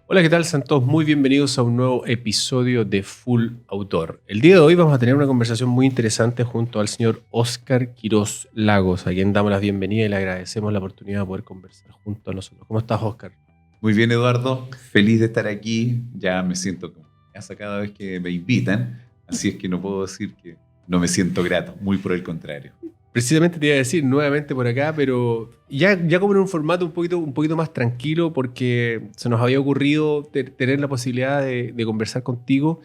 Hola, ¿qué tal? Sean todos muy bienvenidos a un nuevo episodio de Full Autor. El día de hoy vamos a tener una conversación muy interesante junto al señor Óscar Quirós Lagos, a quien damos la bienvenida y le agradecemos la oportunidad de poder conversar junto a nosotros. ¿Cómo estás, Óscar? Muy bien, Eduardo. Feliz de estar aquí. Ya me siento como casa cada vez que me invitan. Así es que no puedo decir que no me siento grato. Muy por el contrario. Precisamente te iba a decir nuevamente por acá, pero ya como en un formato un poquito más tranquilo, porque se nos había ocurrido tener la posibilidad de conversar contigo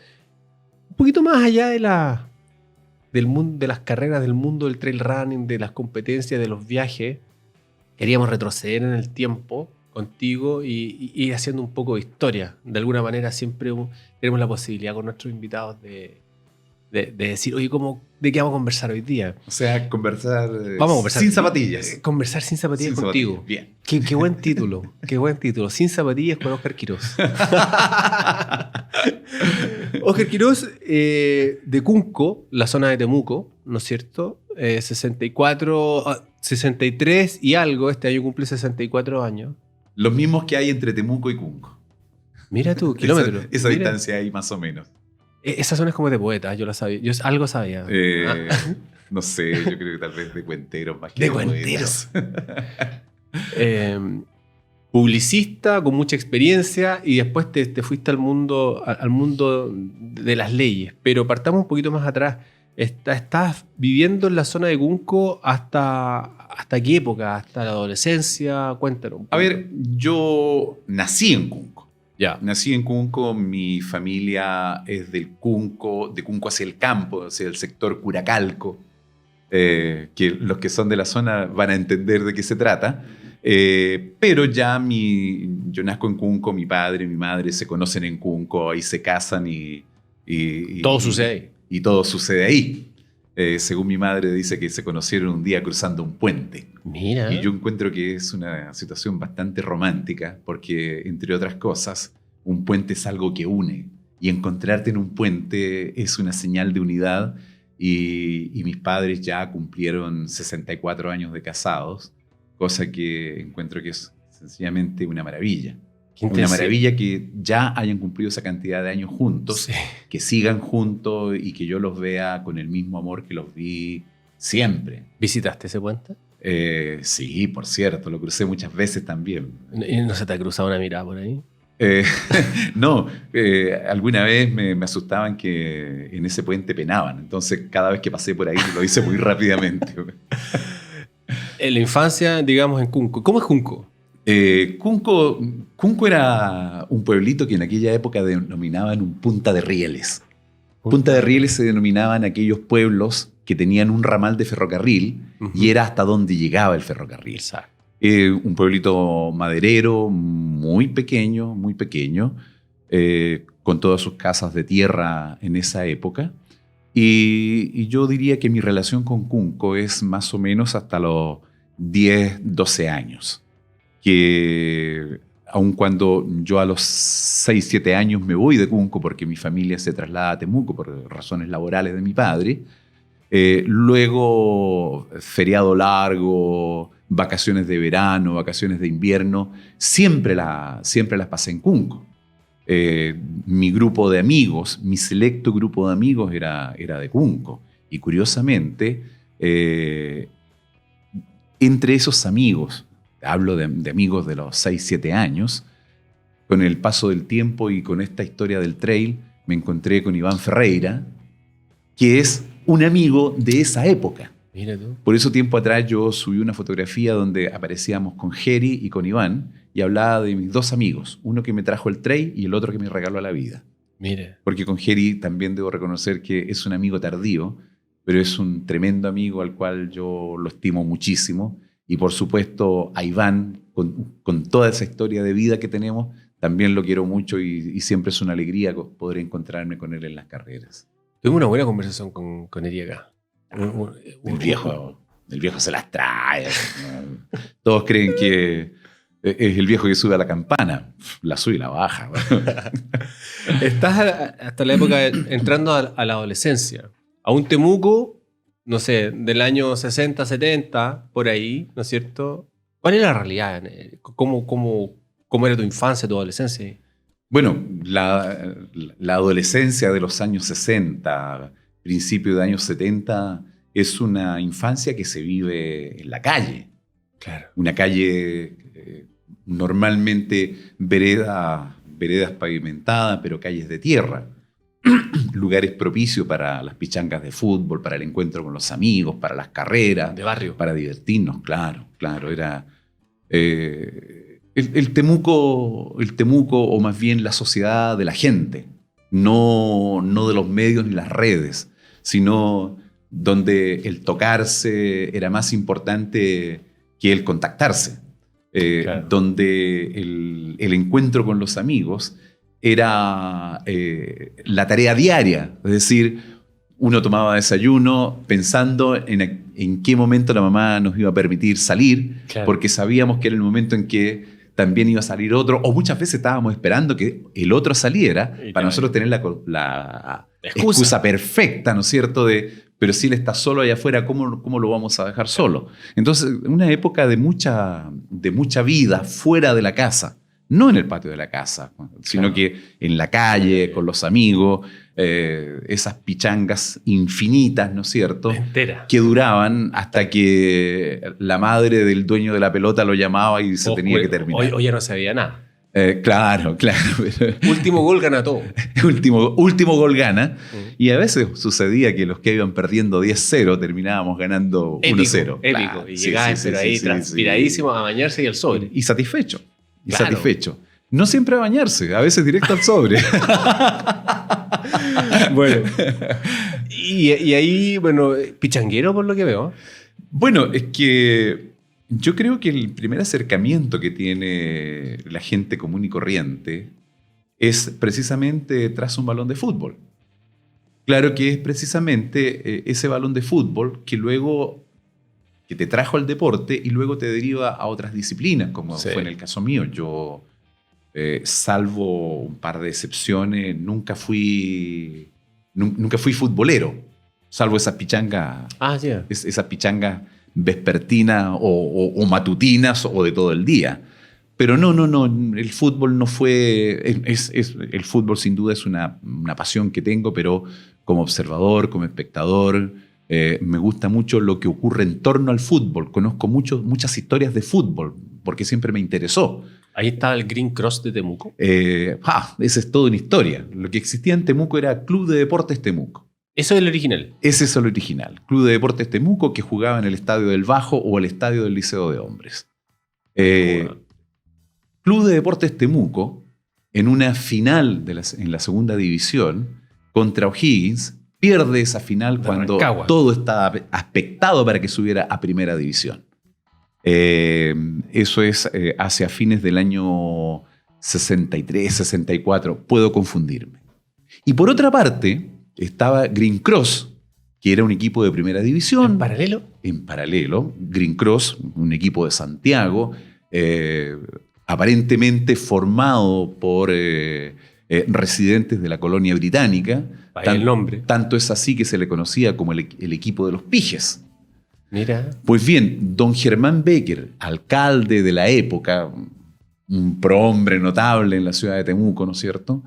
un poquito más allá del mundo, de las carreras, del mundo del trail running, de las competencias, de los viajes. Queríamos retroceder en el tiempo contigo y ir haciendo un poco de historia. De alguna manera siempre tenemos la posibilidad con nuestros invitados de decir, oye, ¿de qué vamos a conversar hoy día? O sea, conversar, Vamos a conversar sin zapatillas. Conversar sin zapatillas Sin contigo. zapatillas. Bien. Qué buen título, qué buen título. Sin zapatillas con Óscar Quirós. Óscar Quirós, de Cunco, la zona de Temuco, ¿no es cierto? 63 y algo, este año cumple 64 años. Los mismos que hay entre Temuco y Cunco. Mira tú, kilómetros. Esa Mira. distancia ahí más o menos. Esa zona es como de poeta, yo la sabía. Yo algo sabía. No sé, yo creo que tal vez de cuenteros más que De cuenteros. Publicista con mucha experiencia y después te fuiste al mundo de las leyes. Pero partamos un poquito más atrás. ¿Estás viviendo en la zona de Cunco hasta qué época? ¿Hasta la adolescencia? Cuéntanos un poco. A ver, yo nací en Cunco. Ya. Nací en Cunco, mi familia es del Cunco, de Cunco hacia el campo, hacia el sector Curacalco, que los que son de la zona van a entender de qué se trata. Pero ya yo nazco en Cunco, mi padre y mi madre se conocen en Cunco, ahí se casan y todo sucede ahí. Y todo sucede ahí. Según mi madre dice que se conocieron un día cruzando un puente. Mira. Y yo encuentro que es una situación bastante romántica porque, entre otras cosas, un puente es algo que une. Y encontrarte en un puente es una señal de unidad. Y mis padres ya cumplieron 64 años de casados, cosa que encuentro que es sencillamente una maravilla. Una maravilla que ya hayan cumplido esa cantidad de años juntos, sí. Que sigan juntos y que yo los vea con el mismo amor que los vi siempre. ¿Visitaste ese puente? Sí, por cierto, lo crucé muchas veces también. ¿Y no se te ha cruzado una mirada por ahí? No, alguna vez me asustaban que en ese puente penaban, entonces cada vez que pasé por ahí lo hice muy rápidamente. En la infancia, digamos, en Cunco. ¿Cómo es Cunco? Cunco era un pueblito que en aquella época denominaban un punta de rieles. Punta de rieles se denominaban aquellos pueblos que tenían un ramal de ferrocarril y era hasta donde llegaba el ferrocarril. Un pueblito maderero muy pequeño, con todas sus casas de tierra en esa época. Y yo diría que mi relación con Cunco es más o menos hasta los 10, 12 años. Que aun cuando yo a los 6, 7 años me voy de Cunco porque mi familia se traslada a Temuco por razones laborales de mi padre, luego feriado largo, vacaciones de verano, vacaciones de invierno, siempre las pasé en Cunco. Mi grupo de amigos, mi selecto grupo de amigos era de Cunco. Y curiosamente, entre esos amigos, hablo de amigos de los 6, 7 años, con el paso del tiempo y con esta historia del trail, me encontré con Iván Ferreira, que es un amigo de esa época. Mira tú. Por eso tiempo atrás yo subí una fotografía donde aparecíamos con Jerry y con Iván y hablaba de mis dos amigos, uno que me trajo el trail y el otro que me regaló la vida. Mira. Porque con Jerry también debo reconocer que es un amigo tardío, pero es un tremendo amigo al cual yo lo estimo muchísimo. Y por supuesto a Iván, con toda esa historia de vida que tenemos, también lo quiero mucho y siempre es una alegría poder encontrarme con él en las carreras. Tuve una buena conversación con Eri acá. El viejo se las trae. Todos creen que es el viejo que sube a la campana. La sube y la baja. Estás hasta la época entrando a la adolescencia. A un Temuco, no sé, del año 60, 70, por ahí, ¿no es cierto? ¿Cuál es la realidad? ¿Cómo era tu infancia, tu adolescencia? Bueno, la adolescencia de los años 60, principio de años 70, es una infancia que se vive en la calle. Claro. Una calle normalmente veredas pavimentadas, pero calles de tierra. Lugares propicios para las pichangas de fútbol, para el encuentro con los amigos, para las carreras. De barrio. Para divertirnos, claro. Era el Temuco, o más bien la sociedad de la gente. No de los medios ni las redes, sino donde el tocarse era más importante que el contactarse. Claro. Donde el encuentro con los amigos era la tarea diaria. Es decir, uno tomaba desayuno pensando en qué momento la mamá nos iba a permitir salir, Claro. porque sabíamos que era el momento en que también iba a salir otro, o muchas veces estábamos esperando que el otro saliera para nosotros tener la excusa perfecta, ¿no es cierto?, pero si él está solo allá afuera, ¿cómo lo vamos a dejar solo? Entonces, una época de mucha vida fuera de la casa, no en el patio de la casa, sino Claro. que en la calle, con los amigos, esas pichangas infinitas, ¿no es cierto?, Entera. que duraban hasta que la madre del dueño de la pelota lo llamaba y se tenía que terminar. Hoy ya no sabía nada. Claro. Último gol gana todo. último gol gana. Y a veces sucedía que los que iban perdiendo 10-0 terminábamos ganando 1-0. Épico. Claro. Y Sí, llegás, sí, pero sí, ahí sí, transpiradísimo sí. a bañarse y al sobre. Y satisfecho. Claro. Satisfecho. No siempre a bañarse, a veces directo al sobre. Bueno. Y ahí, bueno, pichanguero por lo que veo. Bueno, es que yo creo que el primer acercamiento que tiene la gente común y corriente es precisamente tras un balón de fútbol. Claro que es precisamente ese balón de fútbol que te trajo al deporte y luego te deriva a otras disciplinas, como Sí. fue en el caso mío. Yo, salvo un par de excepciones, nunca fui futbolero, salvo esas pichangas. Ya. Esas pichangas vespertinas o matutinas o de todo el día. Pero no, el fútbol no fue... el fútbol sin duda es una pasión que tengo, pero como observador, como espectador, me gusta mucho lo que ocurre en torno al fútbol. Conozco muchas historias de fútbol, porque siempre me interesó. Ahí estaba el Green Cross de Temuco. Esa es toda una historia. Lo que existía en Temuco era Club de Deportes Temuco. Eso es el original. Ese es el original. Club de Deportes Temuco, que jugaba en el Estadio del Bajo o el Estadio del Liceo de Hombres. Club de Deportes Temuco, en una final en la segunda división, contra O'Higgins, pierde esa final cuando Rancagua. todo estaba aspectado para que subiera a primera división. Eso es hacia fines del año 63, 64. Puedo confundirme. Y por otra parte, estaba Green Cross, que era un equipo de primera división. ¿En paralelo? En paralelo, Green Cross, un equipo de Santiago, aparentemente formado por residentes de la colonia británica. El nombre. Tanto es así que se le conocía como el equipo de los Pijes. Mira. Pues bien, don Germán Becker, alcalde de la época, un prohombre notable en la ciudad de Temuco, ¿no es cierto?,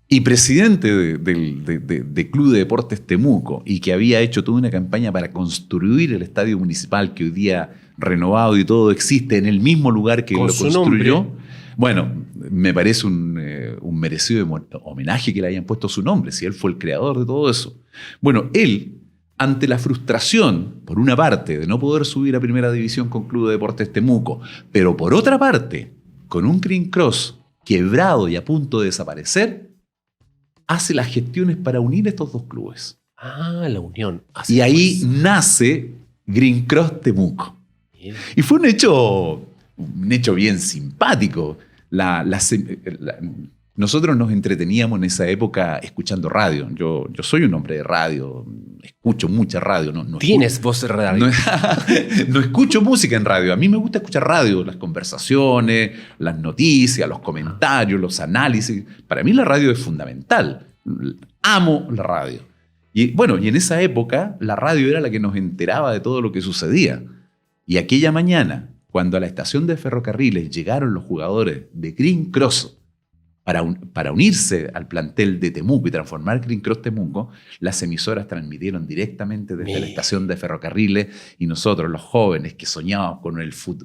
y presidente de Club de Deportes Temuco, y que había hecho toda una campaña para construir el estadio municipal que hoy día, renovado y todo, existe en el mismo lugar que Con lo su construyó. nombre. Bueno, me parece un merecido homenaje que le hayan puesto su nombre, si él fue el creador de todo eso. Bueno, él, ante la frustración, por una parte, de no poder subir a primera división con Club de Deportes Temuco, pero por otra parte, con un Green Cross quebrado y a punto de desaparecer, hace las gestiones para unir estos dos clubes. La unión. Y ahí nace Green Cross Temuco. Bien. Y fue un hecho bien simpático. Nosotros nos entreteníamos en esa época escuchando radio. Yo soy un hombre de radio, escucho mucha radio. No ¿Tienes voz de radio? No escucho música en radio. A mí me gusta escuchar radio, las conversaciones, las noticias, los comentarios, los análisis. Para mí la radio es fundamental. Amo la radio. Y bueno, y en esa época la radio era la que nos enteraba de todo lo que sucedía. Y aquella mañana, cuando a la estación de ferrocarriles llegaron los jugadores de Green Cross para unirse al plantel de Temuco y transformar Green Cross Temuco, las emisoras transmitieron directamente desde la estación de ferrocarriles y nosotros, los jóvenes que soñábamos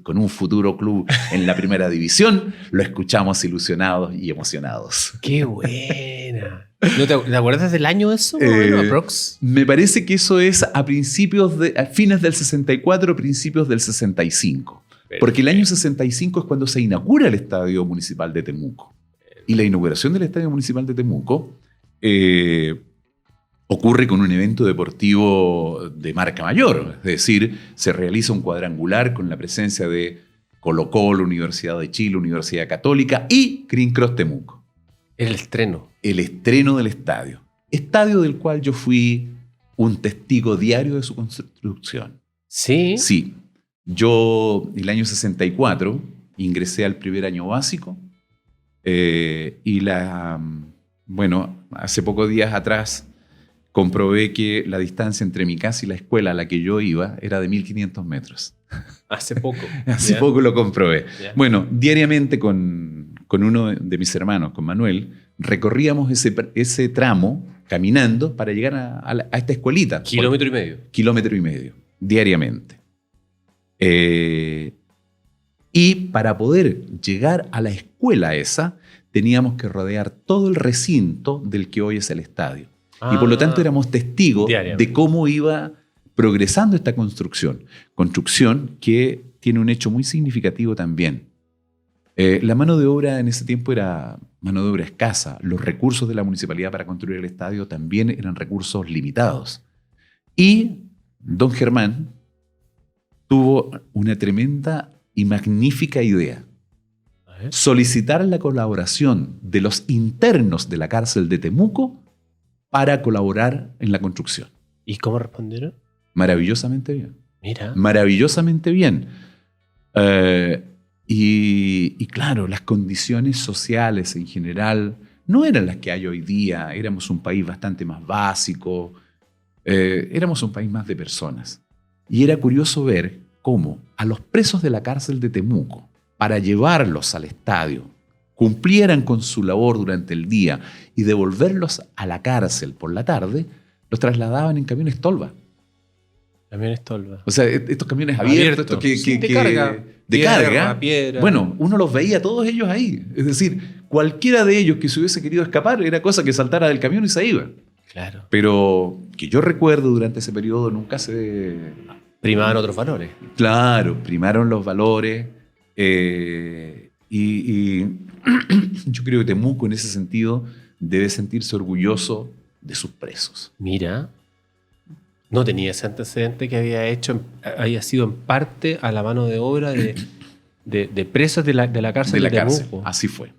con un futuro club en la primera división, lo escuchamos ilusionados y emocionados. ¡Qué buena! ¿No te acuerdas del año eso? Aprox? Me parece que eso es a fines del 64, principios del 65. Porque el año 65 es cuando se inaugura el Estadio Municipal de Temuco. Y la inauguración del Estadio Municipal de Temuco ocurre con un evento deportivo de marca mayor. Es decir, se realiza un cuadrangular con la presencia de Colo-Colo, Universidad de Chile, Universidad Católica y Green Cross Temuco. El estreno. El estreno del estadio. Estadio del cual yo fui un testigo diario de su construcción. ¿Sí? Sí. Yo, el año 64, ingresé al primer año básico. Hace pocos días atrás comprobé que la distancia entre mi casa y la escuela a la que yo iba era de 1500 metros. Hace poco. Hace poco lo comprobé. Bueno, diariamente con uno de mis hermanos, con Manuel, recorríamos ese tramo caminando para llegar a esta escuelita. Kilómetro y medio. Kilómetro y medio, diariamente. Y para poder llegar a la escuela esa, teníamos que rodear todo el recinto del que hoy es el estadio. Y por lo tanto éramos testigos de cómo iba progresando esta construcción. Construcción que tiene un hecho muy significativo también. La mano de obra en ese tiempo era mano de obra escasa. Los recursos de la municipalidad para construir el estadio también eran recursos limitados. Y don Germán tuvo una tremenda y magnífica idea. Solicitar la colaboración de los internos de la cárcel de Temuco para colaborar en la construcción. ¿Y cómo respondieron? Maravillosamente bien. Mira. Maravillosamente bien. Y claro, las condiciones sociales en general no eran las que hay hoy día. Éramos un país bastante más básico. Éramos un país más de personas. Y era curioso ver cómo a los presos de la cárcel de Temuco, para llevarlos al estadio, cumplieran con su labor durante el día y devolverlos a la cárcel por la tarde, los trasladaban en camiones tolva. Camiones tolva. O sea, estos camiones abiertos, estos de carga. De carga. Piedra. Bueno, uno los veía todos ellos ahí. Es decir, cualquiera de ellos que se hubiese querido escapar era cosa que saltara del camión y se iba. Claro. Pero que yo recuerdo durante ese periodo nunca se... Primaban otros valores. Claro, primaron los valores. Y yo creo que Temuco en ese sentido debe sentirse orgulloso de sus presos. Mira, no tenía ese antecedente que había sido en parte a la mano de obra de presos de la cárcel de Temuco. Así fue.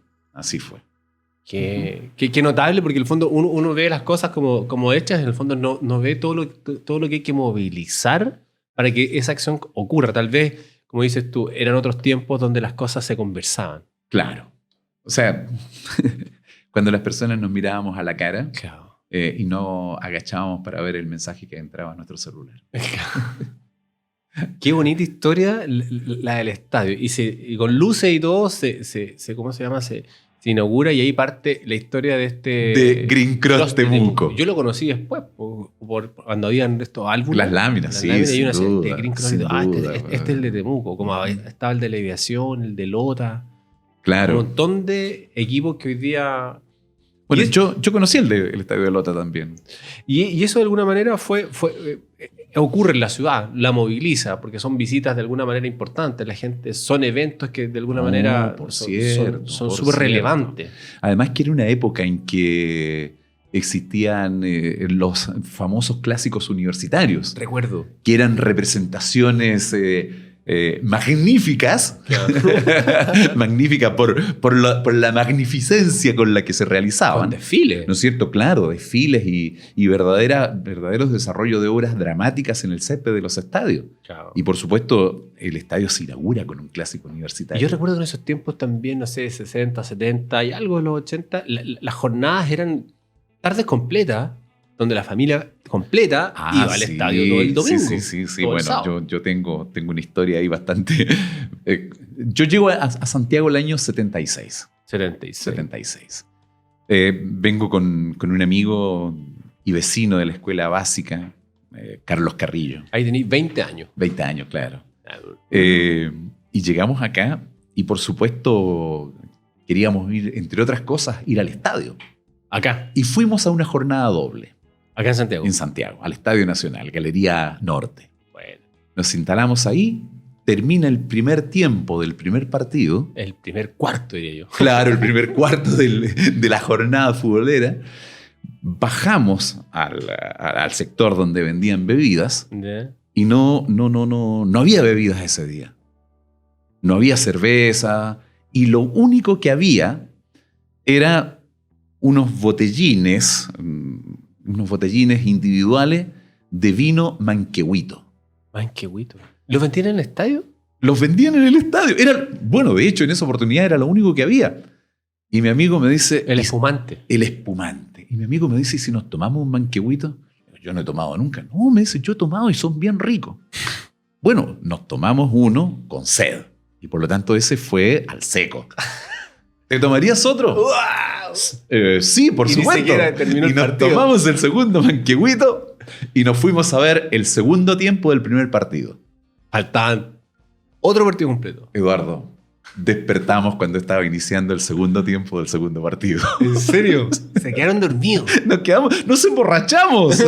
Qué notable, porque en el fondo uno ve las cosas como hechas, en el fondo no ve todo lo que hay que movilizar para que esa acción ocurra. Tal vez, como dices tú, eran otros tiempos donde las cosas se conversaban. Claro. O sea, cuando las personas nos mirábamos a la cara, claro, y no agachábamos para ver el mensaje que entraba a nuestro celular. Qué bonita historia la del estadio. Y con luces y todo, ¿cómo se llama? Se inaugura y ahí parte la historia de Green Cross Temuco. Yo lo conocí después, cuando habían estos álbumes. Las láminas, sí. Y una sin duda, de Green Cross. Este es el de Temuco. Como estaba el de la aviación, el de Lota. Claro. Un montón de equipos que hoy día... Bueno, yo conocí el estadio de Lota también. Y eso de alguna manera ocurre en la ciudad, la moviliza, porque son visitas de alguna manera importantes. La gente, son eventos que de alguna manera son súper relevantes. Además que era una época en que existían los famosos clásicos universitarios. Recuerdo. Que eran representaciones... magníficas, claro. Magníficas por la magnificencia con la que se realizaban. Con desfiles. ¿No es cierto? Claro, desfiles y verdaderos desarrollos de obras dramáticas en el césped de los estadios. Claro. Y por supuesto, el estadio se inaugura con un clásico universitario. Y yo recuerdo que en esos tiempos también, no sé, 60, 70 y algo de los 80, las jornadas eran tardes completas donde la familia completa iba al estadio todo el domingo. Sí. todo el Bueno, sábado. yo tengo una historia ahí bastante... yo llego a Santiago el año 76. 76. Vengo con un amigo y vecino de la escuela básica, Carlos Carrillo. Ahí tenéis 20 años. 20 años, claro. Y llegamos acá y por supuesto queríamos ir, entre otras cosas, ir al estadio. Acá Y fuimos a una jornada doble en Santiago. en Santiago, al Estadio Nacional, Galería Norte. Bueno, Nos instalamos ahí, termina el primer tiempo del primer partido. el primer cuarto, diría yo. Claro, el primer cuarto de la jornada futbolera. Bajamos al sector donde vendían bebidas ¿Ya? y no había bebidas ese día. No había cerveza y lo único que había era unos botellines individuales de vino manquehuito. Manquehuito. ¿Los vendían en el estadio? Los vendían en el estadio. Bueno, de hecho, en esa oportunidad era lo único que había. Y mi amigo me dice... El espumante. El espumante. Y mi amigo me dice, ¿y si nos tomamos un manquehuito? Yo no he tomado nunca. No, me dice, yo he tomado y son bien ricos. Bueno, nos tomamos uno con sed. Y por lo tanto ese fue al seco. ¿Te tomarías otro? ¡Wow! Sí, por Y ni supuesto. siquiera terminó el Y nos partido. tomamos el segundo manquehuito y nos fuimos a ver el segundo tiempo del primer partido. Faltaban otro partido completo. Eduardo, despertamos cuando estaba iniciando el segundo tiempo del segundo partido. ¿En serio? Se quedaron dormidos. Nos emborrachamos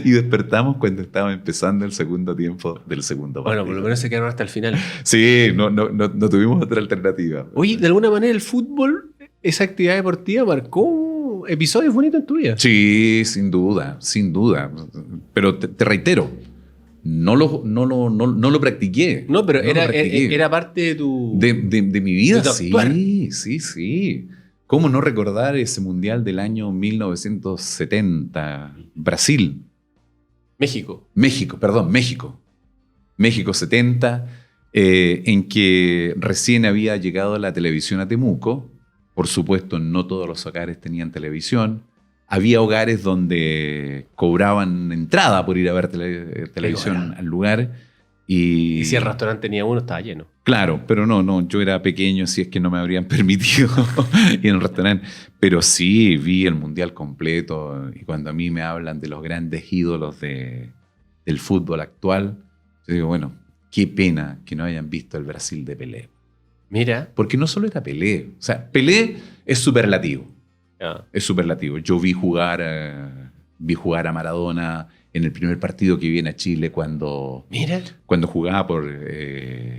y despertamos cuando estaba empezando el segundo tiempo del segundo partido. Bueno, por lo menos se quedaron hasta el final. Sí, no tuvimos otra alternativa. Oye, de alguna manera el fútbol, esa actividad deportiva, marcó episodios bonitos en tu vida. Sí, sin duda. Pero te reitero, no lo practiqué. No, pero No lo practiqué. era parte de tu... De mi vida, de tu actuar. sí. ¿Cómo no recordar ese mundial del año 1970? Brasil. México. México 70, en que recién había llegado la televisión a Temuco. Por supuesto, no todos los hogares tenían televisión. Había hogares donde cobraban entrada por ir a ver televisión bueno. al lugar. Y si el restaurante tenía uno, estaba lleno. Claro, pero no, yo era pequeño, si es que no me habrían permitido ir al restaurante. Pero sí, vi el mundial completo. Y cuando a mí me hablan de los grandes ídolos del fútbol actual, yo digo, bueno, qué pena que no hayan visto el Brasil de Pelé. Mira. Porque no solo era Pelé. O sea, Pelé es superlativo. Es superlativo. Yo vi jugar a Maradona en el primer partido que viene a Chile cuando jugaba por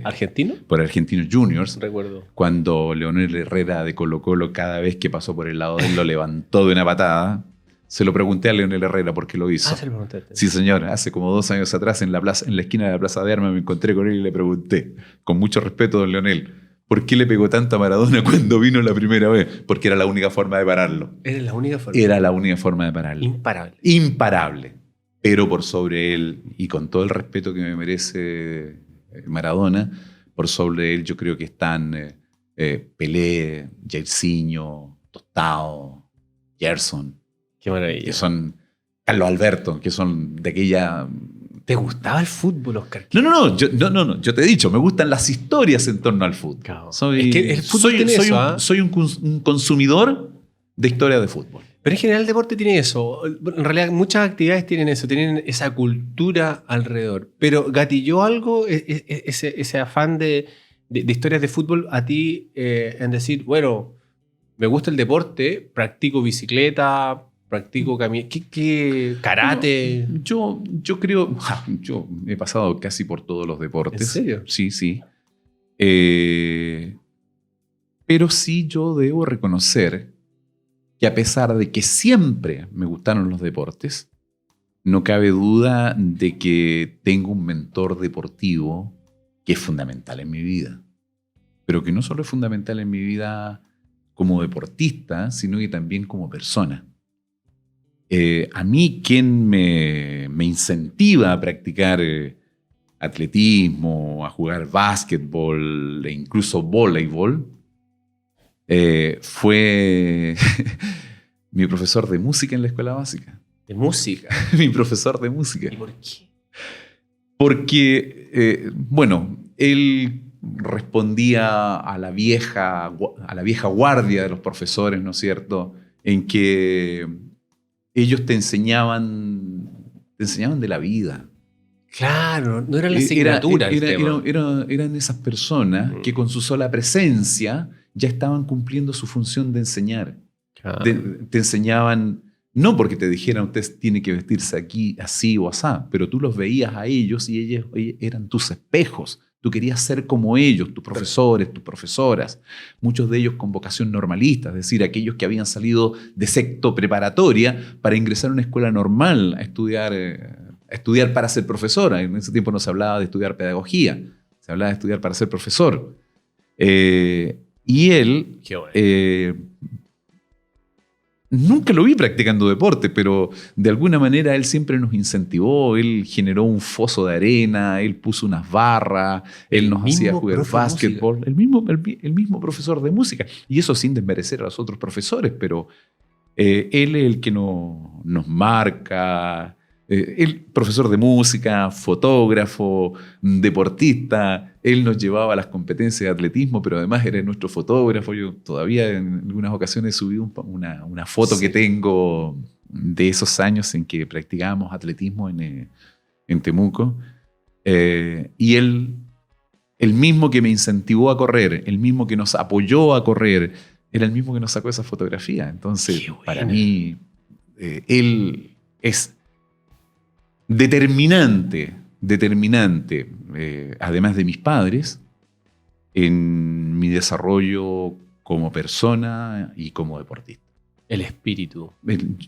¿Argentino? Por Argentinos Juniors. Recuerdo. Cuando Leonel Herrera de Colo-Colo, cada vez que pasó por el lado de él, lo levantó de una patada. Se lo pregunté a Leonel Herrera por qué lo hizo. Se lo pregunté. Sí, señor. Hace como 2 años atrás, en la esquina de la Plaza de Armas, me encontré con él y le pregunté, con mucho respeto, don Leonel, ¿por qué le pegó tanto a Maradona cuando vino la primera vez? Porque era la única forma de pararlo. Era la única forma. de pararlo. Imparable. Pero por sobre él, y con todo el respeto que me merece Maradona, por sobre él yo creo que están Pelé, Jairzinho, Tostado, Gerson. Qué maravilla. Que son Carlos Alberto, que son de aquella... ¿Te gustaba el fútbol, Oscar? No, yo te he dicho, me gustan las historias en torno al fútbol. Claro. Soy, es que el fútbol tiene eso, soy un consumidor de historias de fútbol. Pero en general el deporte tiene eso. En realidad muchas actividades tienen eso, tienen esa cultura alrededor. Pero gatilló algo, ese afán de historias de fútbol a ti en decir, bueno, me gusta el deporte, practico bicicleta, practico karate. Yo creo, yo he pasado casi por todos los deportes. ¿En serio? Sí. Pero sí yo debo reconocer que a pesar de que siempre me gustaron los deportes, no cabe duda de que tengo un mentor deportivo que es fundamental en mi vida. Pero que no solo es fundamental en mi vida como deportista, sino que también como persona. A mí quien me incentiva a practicar atletismo, a jugar básquetbol e incluso voleibol, fue Mi profesor de música en la escuela básica. ¿De música? Mi profesor de música. ¿Y por qué? Porque, bueno, él respondía a la vieja guardia de los profesores, ¿no es cierto?, en que ellos te enseñaban de la vida. Claro, no era la asignatura el tema. Eran esas personas que con su sola presencia ya estaban cumpliendo su función de enseñar. Claro. Te enseñaban, no porque te dijeran usted tiene que vestirse aquí, así o asá, pero tú los veías a ellos y ellos eran tus espejos. Tú querías ser como ellos, tus profesores, tus profesoras, muchos de ellos con vocación normalista, es decir, aquellos que habían salido de sexto preparatoria para ingresar a una escuela normal a estudiar para ser profesora. En ese tiempo no se hablaba de estudiar pedagogía, se hablaba de estudiar para ser profesor. Y él... Qué bueno. Nunca lo vi practicando deporte, pero de alguna manera él siempre nos incentivó. Él generó un foso de arena, él puso unas barras, él nos hacía jugar básquetbol. El mismo profesor de música. Y eso sin desmerecer a los otros profesores, pero él es el que nos marca. El profesor de música, fotógrafo, deportista, él nos llevaba a las competencias de atletismo, pero además era nuestro fotógrafo. Yo todavía en algunas ocasiones subí una foto que tengo de esos años en que practicábamos atletismo en Temuco. Y él, el mismo que me incentivó a correr, el mismo que nos apoyó a correr, era el mismo que nos sacó esa fotografía. Entonces, para mí, él es determinante, además de mis padres, en mi desarrollo como persona y como deportista. El espíritu.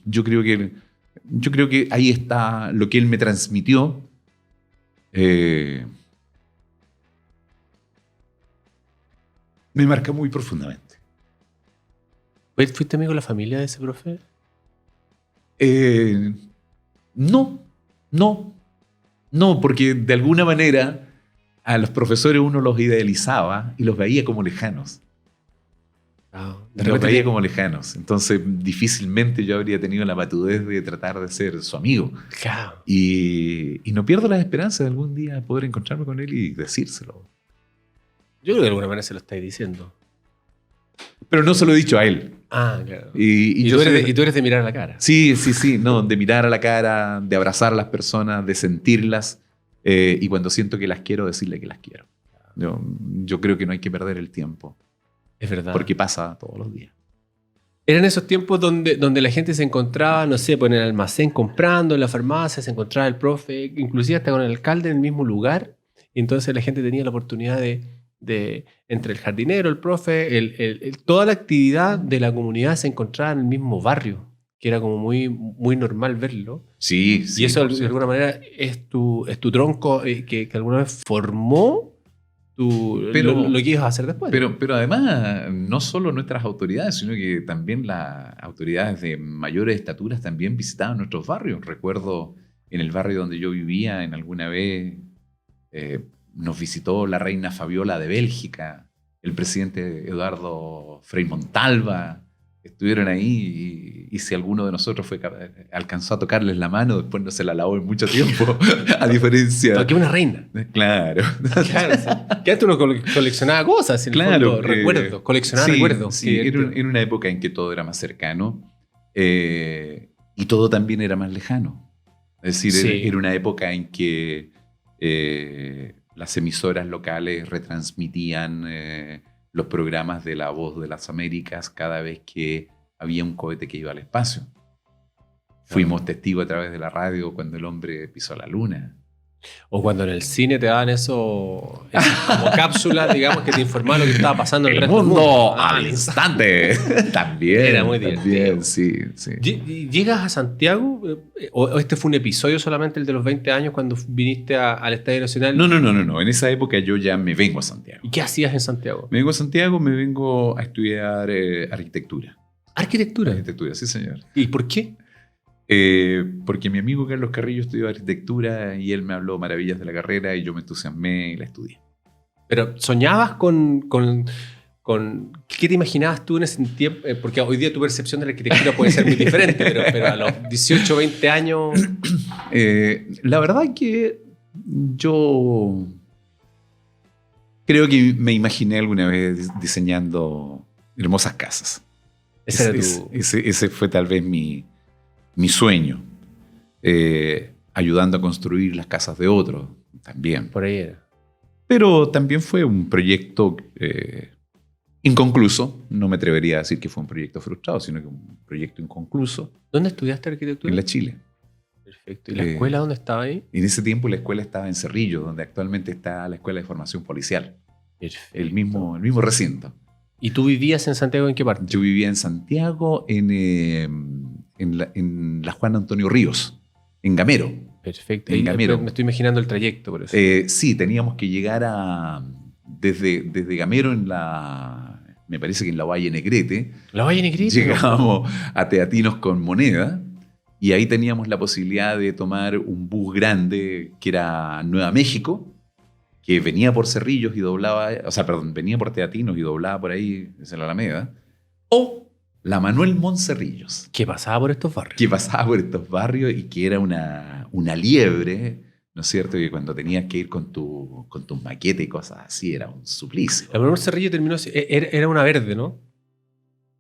Yo creo que ahí está lo que él me transmitió. Me marca muy profundamente. ¿Fuiste amigo de la familia de ese profe? No, porque de alguna manera a los profesores uno los idealizaba y los veía como lejanos. Los veía como lejanos. Entonces difícilmente yo habría tenido la matudez de tratar de ser su amigo. Claro. Y no pierdo la esperanza de algún día poder encontrarme con él y decírselo. Yo creo que de alguna manera se lo estáis diciendo. Pero no se lo he dicho a él. Ah, claro. Y tú eres de mirar a la cara. Sí, no, de mirar a la cara, de abrazar a las personas, de sentirlas, y cuando siento que las quiero, decirle que las quiero. Yo creo que no hay que perder el tiempo. Es verdad. Porque pasa todos los días. Eran esos tiempos donde la gente se encontraba, no sé, pues en el almacén comprando, en la farmacia, se encontraba el profe, inclusive hasta con el alcalde en el mismo lugar, y entonces la gente tenía la oportunidad de entre el jardinero, el profe, toda la actividad de la comunidad se encontraba en el mismo barrio, que era como muy, muy normal verlo. Sí. Y eso de alguna manera es tu tronco que alguna vez formó lo que ibas a hacer después. Pero además, no solo nuestras autoridades, sino que también las autoridades de mayores estaturas también visitaban nuestros barrios. Recuerdo en el barrio donde yo vivía, en alguna vez nos visitó la reina Fabiola de Bélgica, el presidente Eduardo Frei Montalva. Estuvieron ahí y si alguno de nosotros alcanzó a tocarles la mano, después no se la lavó en mucho tiempo, a diferencia... Porque una reina. Claro. Claro, sí. Que antes uno coleccionaba cosas, en el fondo, recuerdos, coleccionaba recuerdos. Sí, era una época en que todo era más cercano y todo también era más lejano. Es decir, era una época en que las emisoras locales retransmitían los programas de La Voz de las Américas cada vez que había un cohete que iba al espacio. Fuimos testigos a través de la radio cuando el hombre pisó la luna. O cuando en el cine te daban eso como cápsulas, digamos, que te informaban lo que estaba pasando en el resto del mundo. Al instante. También. Era muy divertido. Sí. ¿Llegas a Santiago? ¿O este fue un episodio solamente, el de los 20 años, cuando viniste al Estadio Nacional? No. En esa época yo ya me vengo a Santiago. ¿Y qué hacías en Santiago? Me vengo a Santiago, me vengo a estudiar arquitectura. ¿Arquitectura? Arquitectura, sí, señor. ¿Y por qué? Porque mi amigo Carlos Carrillo estudió arquitectura y él me habló maravillas de la carrera y yo me entusiasmé y la estudié. ¿Pero soñabas con ¿Qué te imaginabas tú en ese tiempo? Porque hoy día tu percepción de la arquitectura puede ser muy diferente, pero a los 18, 20 años... La verdad que yo creo que me imaginé alguna vez diseñando hermosas casas. Ese fue tal vez mi sueño. Ayudando a construir las casas de otros también. Por ahí era. Pero también fue un proyecto inconcluso. No me atrevería a decir que fue un proyecto frustrado, sino que un proyecto inconcluso. ¿Dónde estudiaste arquitectura? En la Chile. Perfecto. ¿Y la escuela dónde estaba ahí? En ese tiempo la escuela estaba en Cerrillo, donde actualmente está la Escuela de Formación Policial. Perfecto. El mismo recinto. ¿Y tú vivías en Santiago en qué parte? Yo vivía en Santiago, en la Juan Antonio Ríos, en Gamero. Perfecto. En Gamero. Me estoy imaginando el trayecto, por eso. Sí, teníamos que llegar desde Gamero me parece que en la Valle Negrete. ¿La Valle Negrete? Llegábamos a Teatinos con Moneda y ahí teníamos la posibilidad de tomar un bus grande que era Nueva México, que venía por Cerrillos y doblaba, venía por Teatinos y doblaba por ahí, en la Alameda, o la Manuel Moncerrillos. Que pasaba por estos barrios. Que pasaba por estos barrios y que era una liebre, ¿no es cierto? Que cuando tenías que ir con tus maquetas y cosas así, era un suplicio. La Manuel Moncerrillo terminó, era una verde, ¿no?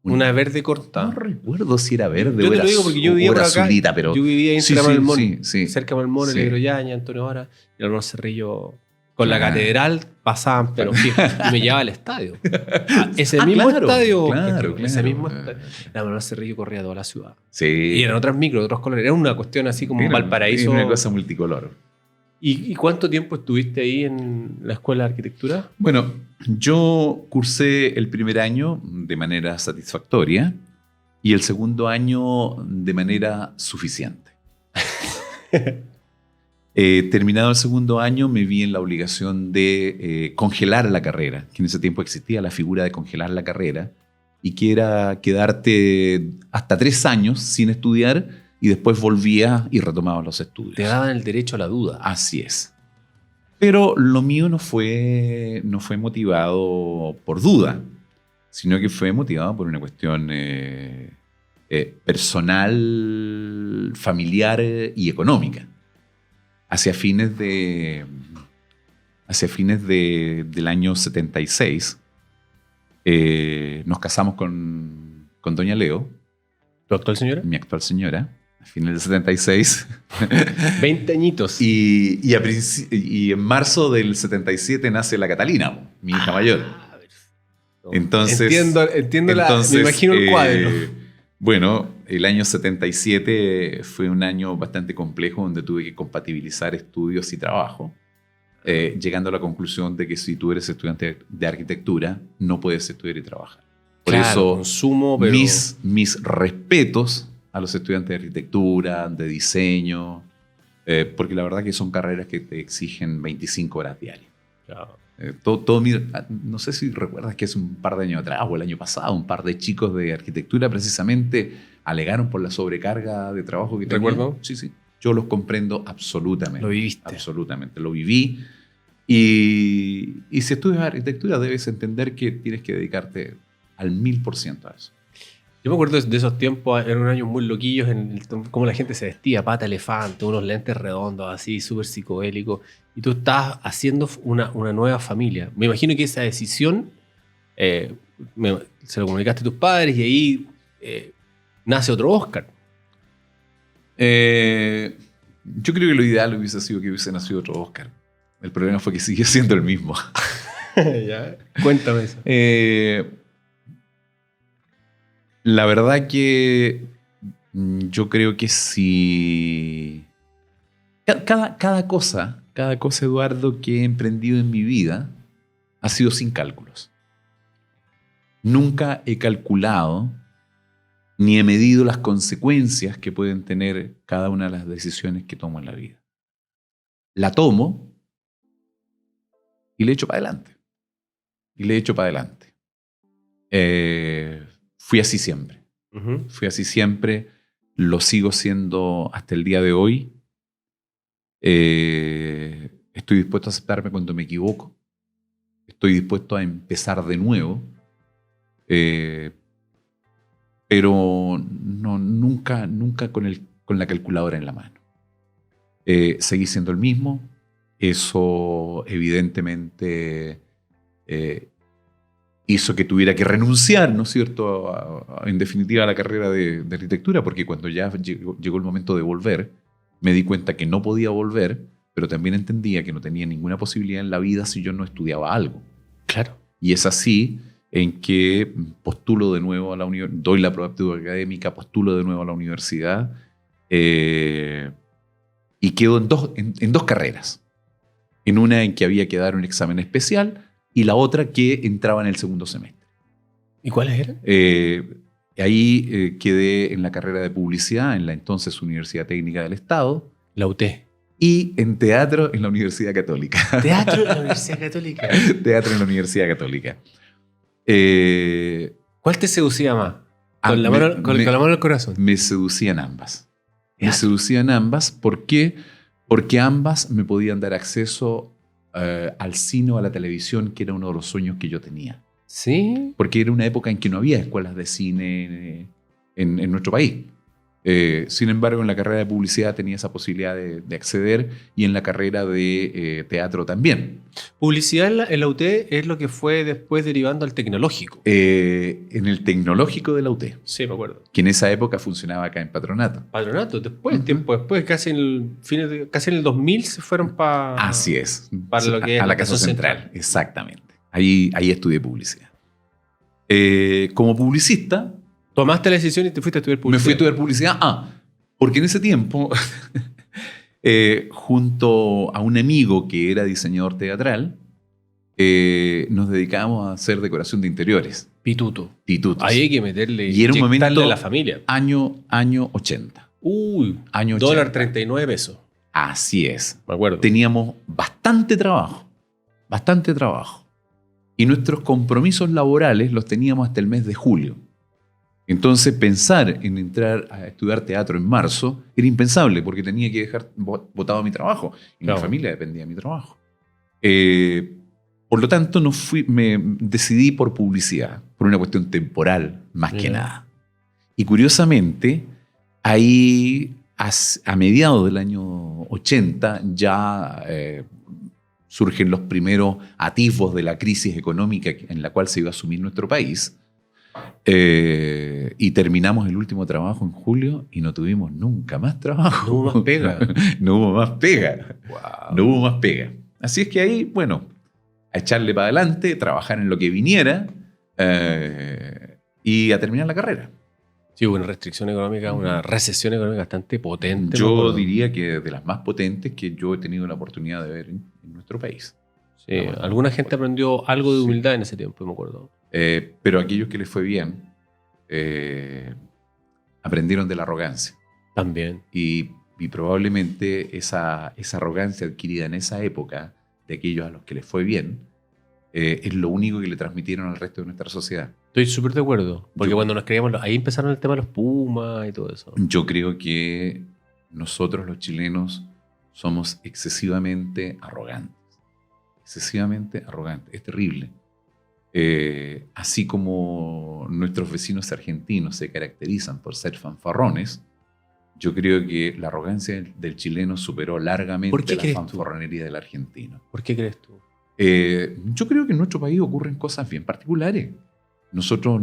Una verde corta. No recuerdo si era verde yo te lo digo porque yo vivía por acá. Azulita, pero yo vivía en Malmón, sí. cerca de Malmón, Sí. el Negroyaña, Antonio Vara, y el Manuel Cerrillo con la catedral pasaban, pero fijo, y me llevaba al estadio. Ese mismo estadio. Claro. Ese mismo estadio. La Manuel Cerrillo corría toda la ciudad. Sí. Y eran otras micros, otros colores. Era una cuestión así como Valparaíso. Era una cosa multicolor. ¿Y cuánto tiempo estuviste ahí en la escuela de arquitectura? Bueno, yo cursé el primer año de manera satisfactoria y el segundo año de manera suficiente. Terminado el segundo año me vi en la obligación de congelar la carrera, que en ese tiempo existía la figura de congelar la carrera y que era quedarte hasta 3 años sin estudiar y después volvías y retomabas los estudios. Te daban el derecho a la duda. Así es. Pero lo mío no fue motivado por duda, sino que fue motivado por una cuestión personal, familiar y económica. Hacia fines del año 76, nos casamos con doña Leo. ¿Tu actual señora? Mi actual señora. A fines del 76. 20 añitos. Y en marzo del 77 nace la Catalina, mi hija mayor. Entonces, entiendo me imagino el cuadro. Bueno, el año 77 fue un año bastante complejo donde tuve que compatibilizar estudios y trabajo, llegando a la conclusión de que si tú eres estudiante de arquitectura, no puedes estudiar y trabajar. Por eso, consumo, pero... mis respetos a los estudiantes de arquitectura, de diseño, porque la verdad que son carreras que te exigen 25 horas diarias. Claro. No sé si recuerdas que hace un par de años atrás o el año pasado, un par de chicos de arquitectura precisamente alegaron por la sobrecarga de trabajo que tenían. ¿Recuerdo? Sí. Yo los comprendo absolutamente. Lo viviste. Absolutamente, lo viví. Y si estudias arquitectura debes entender que tienes que dedicarte al 1000% a eso. Yo me acuerdo de esos tiempos, eran unos años muy loquillos, cómo la gente se vestía, pata elefante, unos lentes redondos así, súper psicodélicos, y tú estabas haciendo una nueva familia. Me imagino que esa decisión se lo comunicaste a tus padres y ahí nace otro Oscar. Yo creo que lo ideal hubiese sido que hubiese nacido otro Oscar. El problema fue que siguió siendo el mismo. ¿Ya? Cuéntame eso. La verdad que yo creo que si... Cada cosa, Eduardo, que he emprendido en mi vida ha sido sin cálculos. Nunca he calculado ni he medido las consecuencias que pueden tener cada una de las decisiones que tomo en la vida. La tomo y le echo para adelante. Fui así siempre. Uh-huh. Fui así siempre. Lo sigo siendo hasta el día de hoy. Estoy dispuesto a aceptarme cuando me equivoco. Estoy dispuesto a empezar de nuevo. pero nunca con la calculadora en la mano. Seguí siendo el mismo. Eso evidentemente hizo que tuviera que renunciar, ¿no es cierto?, en definitiva a la carrera de arquitectura, porque cuando ya llegó el momento de volver, me di cuenta que no podía volver, pero también entendía que no tenía ninguna posibilidad en la vida si yo no estudiaba algo. Claro. Y es así en que postulo de nuevo a la universidad, doy la prueba de aptitud académica, postulo de nuevo a la universidad y quedo en dos carreras. En una en que había que dar un examen especial y la otra que entraba en el segundo semestre. ¿Y cuáles eran? Ahí quedé en la carrera de publicidad en la entonces Universidad Técnica del Estado. La UT. Y en teatro en la Universidad Católica. ¿Teatro en la Universidad Católica? Teatro en la Universidad Católica. ¿Cuál te seducía más? Con la mano al corazón. Me seducían ambas. Me seducían ambas. ¿Por qué? Porque ambas me podían dar acceso al cine o a la televisión, que era uno de los sueños que yo tenía. ¿Sí? Porque era una época en que no había escuelas de cine en nuestro país. Sin embargo, en la carrera de publicidad tenía esa posibilidad de acceder y en la carrera de teatro también. Publicidad en la UT es lo que fue después derivando al tecnológico. En el tecnológico de la UT. Sí, me acuerdo. Que en esa época funcionaba acá en Patronato. Patronato, después, tiempo después, casi en el 2000 se fueron para... Así es. Para lo que es a la Casa Central. Exactamente. Ahí estudié publicidad. Como publicista... Tomaste la decisión y te fuiste a estudiar publicidad. Me fui a estudiar publicidad. Porque en ese tiempo, junto a un amigo que era diseñador teatral, nos dedicábamos a hacer decoración de interiores. Pitutos. Ahí hay que meterle y era un momento a la familia. Año 80. Año $80. 39 pesos. Así es. Me acuerdo. Teníamos bastante trabajo. Y nuestros compromisos laborales los teníamos hasta el mes de julio. Entonces, pensar en entrar a estudiar teatro en marzo era impensable porque tenía que dejar botado mi trabajo. Y mi familia dependía de mi trabajo. Por lo tanto, me decidí por publicidad, por una cuestión temporal, más que nada. Y curiosamente, ahí, a mediados del año 80, ya surgen los primeros atisbos de la crisis económica en la cual se iba a asumir nuestro país. Y terminamos el último trabajo en julio y no tuvimos nunca más trabajo. No hubo más pega. No hubo más pega. Wow. No hubo más pega. Así es que ahí, bueno, a echarle para adelante, trabajar en lo que viniera y a terminar la carrera. Sí, hubo una restricción económica, una recesión económica bastante potente. Yo diría que de las más potentes que yo he tenido la oportunidad de ver en nuestro país. Sí, alguna gente aprendió algo de humildad en ese tiempo, me acuerdo. Pero aquellos que les fue bien aprendieron de la arrogancia. También. Y probablemente esa arrogancia adquirida en esa época de aquellos a los que les fue bien es lo único que le transmitieron al resto de nuestra sociedad. Estoy súper de acuerdo. Porque cuando nos creíamos, ahí empezaron el tema de los Pumas y todo eso. Yo creo que nosotros los chilenos somos excesivamente arrogantes. Excesivamente arrogantes. Es terrible. Así como nuestros vecinos argentinos se caracterizan por ser fanfarrones, yo creo que la arrogancia del chileno superó largamente la fanfarronería del argentino. ¿Por qué crees tú? Yo creo que en nuestro país ocurren cosas bien particulares. Nosotros...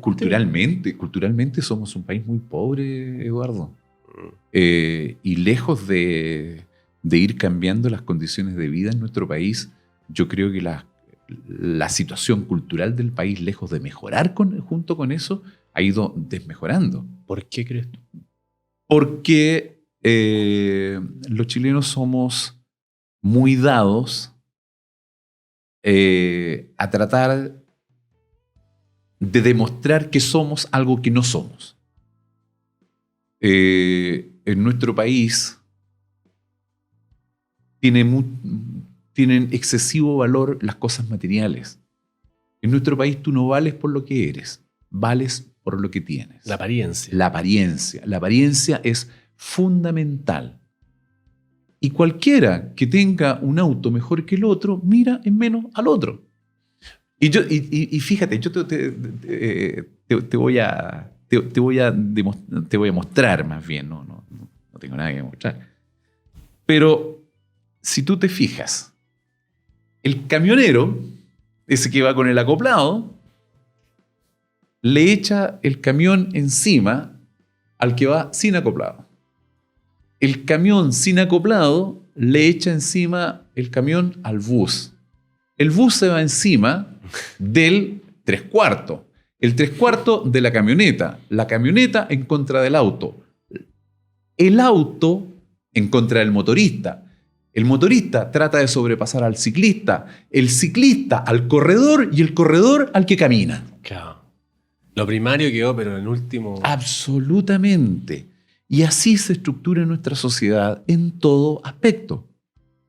Culturalmente somos un país muy pobre, Eduardo. Y lejos de ir cambiando las condiciones de vida en nuestro país, yo creo que la situación cultural del país, lejos de mejorar junto con eso, ha ido desmejorando. ¿Por qué crees tú? Porque los chilenos somos muy dados a tratar de demostrar que somos algo que no somos. En nuestro país tienen excesivo valor las cosas materiales. En nuestro país tú no vales por lo que eres, vales por lo que tienes. La apariencia. La apariencia es fundamental. Y cualquiera que tenga un auto mejor que el otro, mira en menos al otro. Y fíjate, yo te voy a mostrar más bien, no tengo nada que mostrar. Pero si tú te fijas, el camionero, ese que va con el acoplado, le echa el camión encima al que va sin acoplado. El camión sin acoplado le echa encima el camión al bus. El bus se va encima del 3/4. El 3/4 de la camioneta en contra del auto. El auto en contra del motorista. El motorista trata de sobrepasar al ciclista, el ciclista al corredor y el corredor al que camina. Claro. Lo primario quedó, pero en último... Absolutamente. Y así se estructura nuestra sociedad en todo aspecto.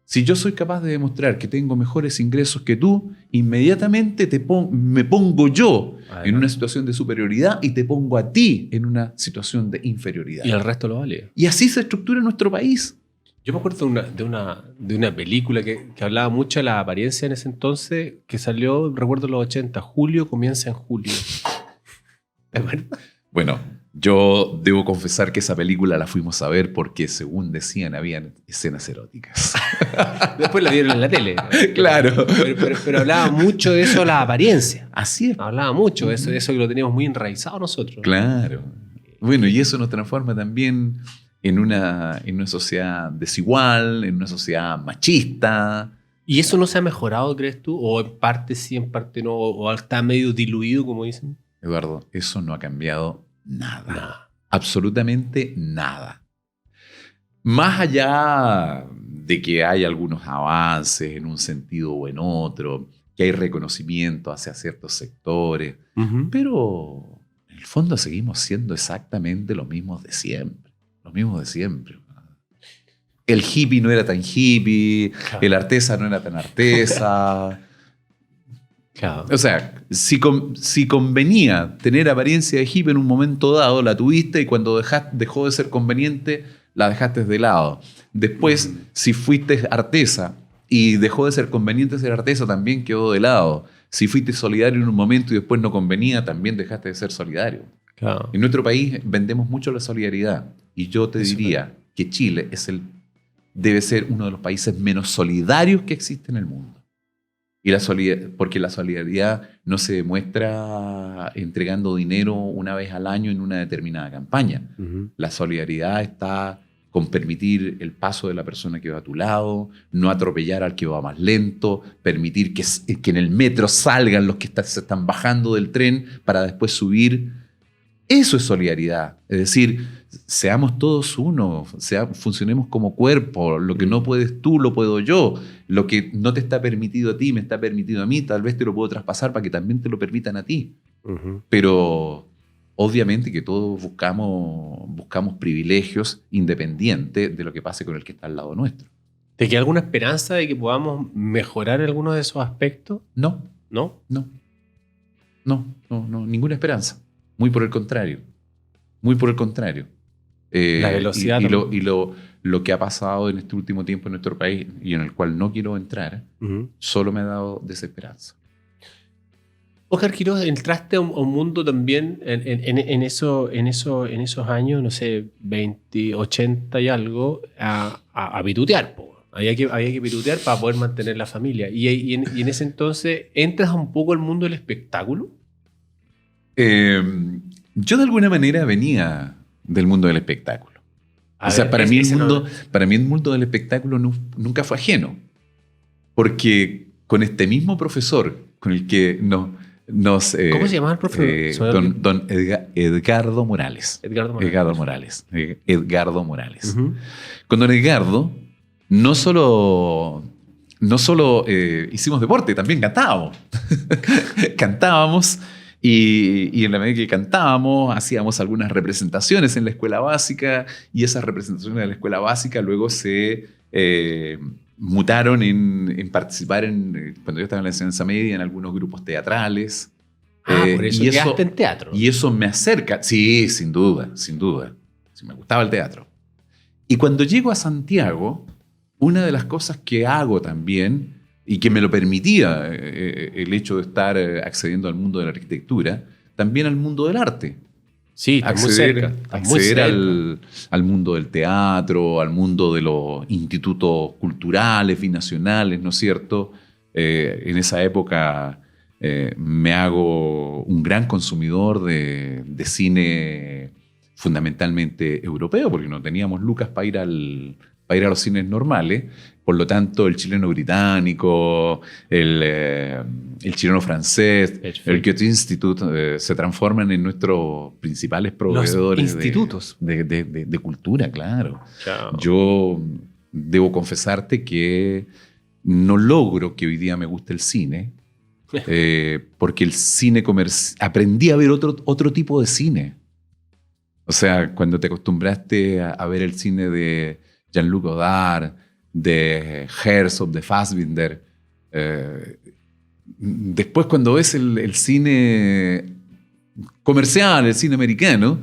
Si yo soy capaz de demostrar que tengo mejores ingresos que tú, inmediatamente me pongo yo en una situación de superioridad y te pongo a ti en una situación de inferioridad. Y el resto lo vale. Y así se estructura nuestro país. Yo me acuerdo de una película que hablaba mucho de la apariencia en ese entonces, que salió, recuerdo, en los 80. Julio comienza en julio. ¿Es verdad? Bueno, yo debo confesar que esa película la fuimos a ver porque, según decían, habían escenas eróticas. Después la vieron en la tele. Claro. Pero hablaba mucho de eso, la apariencia. Así es. Hablaba mucho de eso que lo teníamos muy enraizado nosotros. Claro. Bueno, y eso nos transforma también en una sociedad desigual, en una sociedad machista. ¿Y eso no se ha mejorado, crees tú? ¿O en parte sí, en parte no? ¿O está medio diluido, como dicen? Eduardo, eso no ha cambiado nada. Absolutamente nada. Más allá de que hay algunos avances en un sentido o en otro, que hay reconocimiento hacia ciertos sectores, pero en el fondo seguimos siendo exactamente los mismos de siempre. Los mismos de siempre. El hippie no era tan hippie, claro. El artesa no era tan artesa. Claro. O sea, si convenía tener apariencia de hippie en un momento dado, la tuviste, y cuando dejó de ser conveniente, la dejaste de lado. Después, si fuiste artesa y dejó de ser conveniente ser artesa, también quedó de lado. Si fuiste solidario en un momento y después no convenía, también dejaste de ser solidario. Claro. En nuestro país vendemos mucho la solidaridad. Y yo te diría que Chile debe ser uno de los países menos solidarios que existe en el mundo. Porque la solidaridad no se demuestra entregando dinero una vez al año en una determinada campaña. La solidaridad está con permitir el paso de la persona que va a tu lado, no atropellar al que va más lento, permitir que en el metro salgan los que se están bajando del tren para después subir. Eso es solidaridad. Es decir, seamos todos uno, funcionemos como cuerpo. Lo que no puedes tú, lo puedo yo. Lo que no te está permitido a ti, me está permitido a mí. Tal vez te lo puedo traspasar para que también te lo permitan a ti. Pero obviamente que todos buscamos privilegios independientes de lo que pase con el que está al lado nuestro. ¿Te queda alguna esperanza de que podamos mejorar algunos de esos aspectos? No. ¿No? No, ninguna esperanza. Muy por el contrario. La velocidad. Y lo que ha pasado en este último tiempo en nuestro país, y en el cual no quiero entrar, solo me ha dado desesperanza. Óscar Quiroz, entraste a un mundo también en esos años, no sé, 20, 80 y algo, a pitutear. Había que pitutear para poder mantener la familia. Y en ese entonces, ¿entras un poco al mundo del espectáculo? Yo de alguna manera venía del mundo del espectáculo. Para mí el mundo del espectáculo nunca fue ajeno. Porque con este mismo profesor con el que ¿cómo se llamaba el profesor? Don Edgardo Morales. Edgardo Morales. Con don Edgardo no solo hicimos deporte, también cantábamos. Cantábamos. Y en la medida que cantábamos, hacíamos algunas representaciones en la escuela básica, y esas representaciones de la escuela básica luego se mutaron en participar cuando yo estaba en la enseñanza media, en algunos grupos teatrales. Por eso quedaste en teatro. Y eso me acerca. Sí, sin duda. Sí, me gustaba el teatro. Y cuando llego a Santiago, una de las cosas que hago también y que me lo permitía el hecho de estar accediendo al mundo de la arquitectura, también al mundo del arte. Sí, está muy cerca. Está muy Acceder cerca. al mundo del teatro, al mundo de los institutos culturales, binacionales, ¿no es cierto? En esa época me hago un gran consumidor de cine fundamentalmente europeo, porque no teníamos lucas para ir a los cines normales. Por lo tanto, el chileno británico, el chileno francés, el Goethe Institute se transforman en nuestros principales proveedores Los institutos de cultura, claro. Chao. Yo debo confesarte que no logro que hoy día me guste el cine, porque el cine comercial... Aprendí a ver otro tipo de cine. O sea, cuando te acostumbraste a ver el cine de Jean-Luc Godard, de Herzog, de Fassbinder, después cuando ves el cine comercial, el cine americano,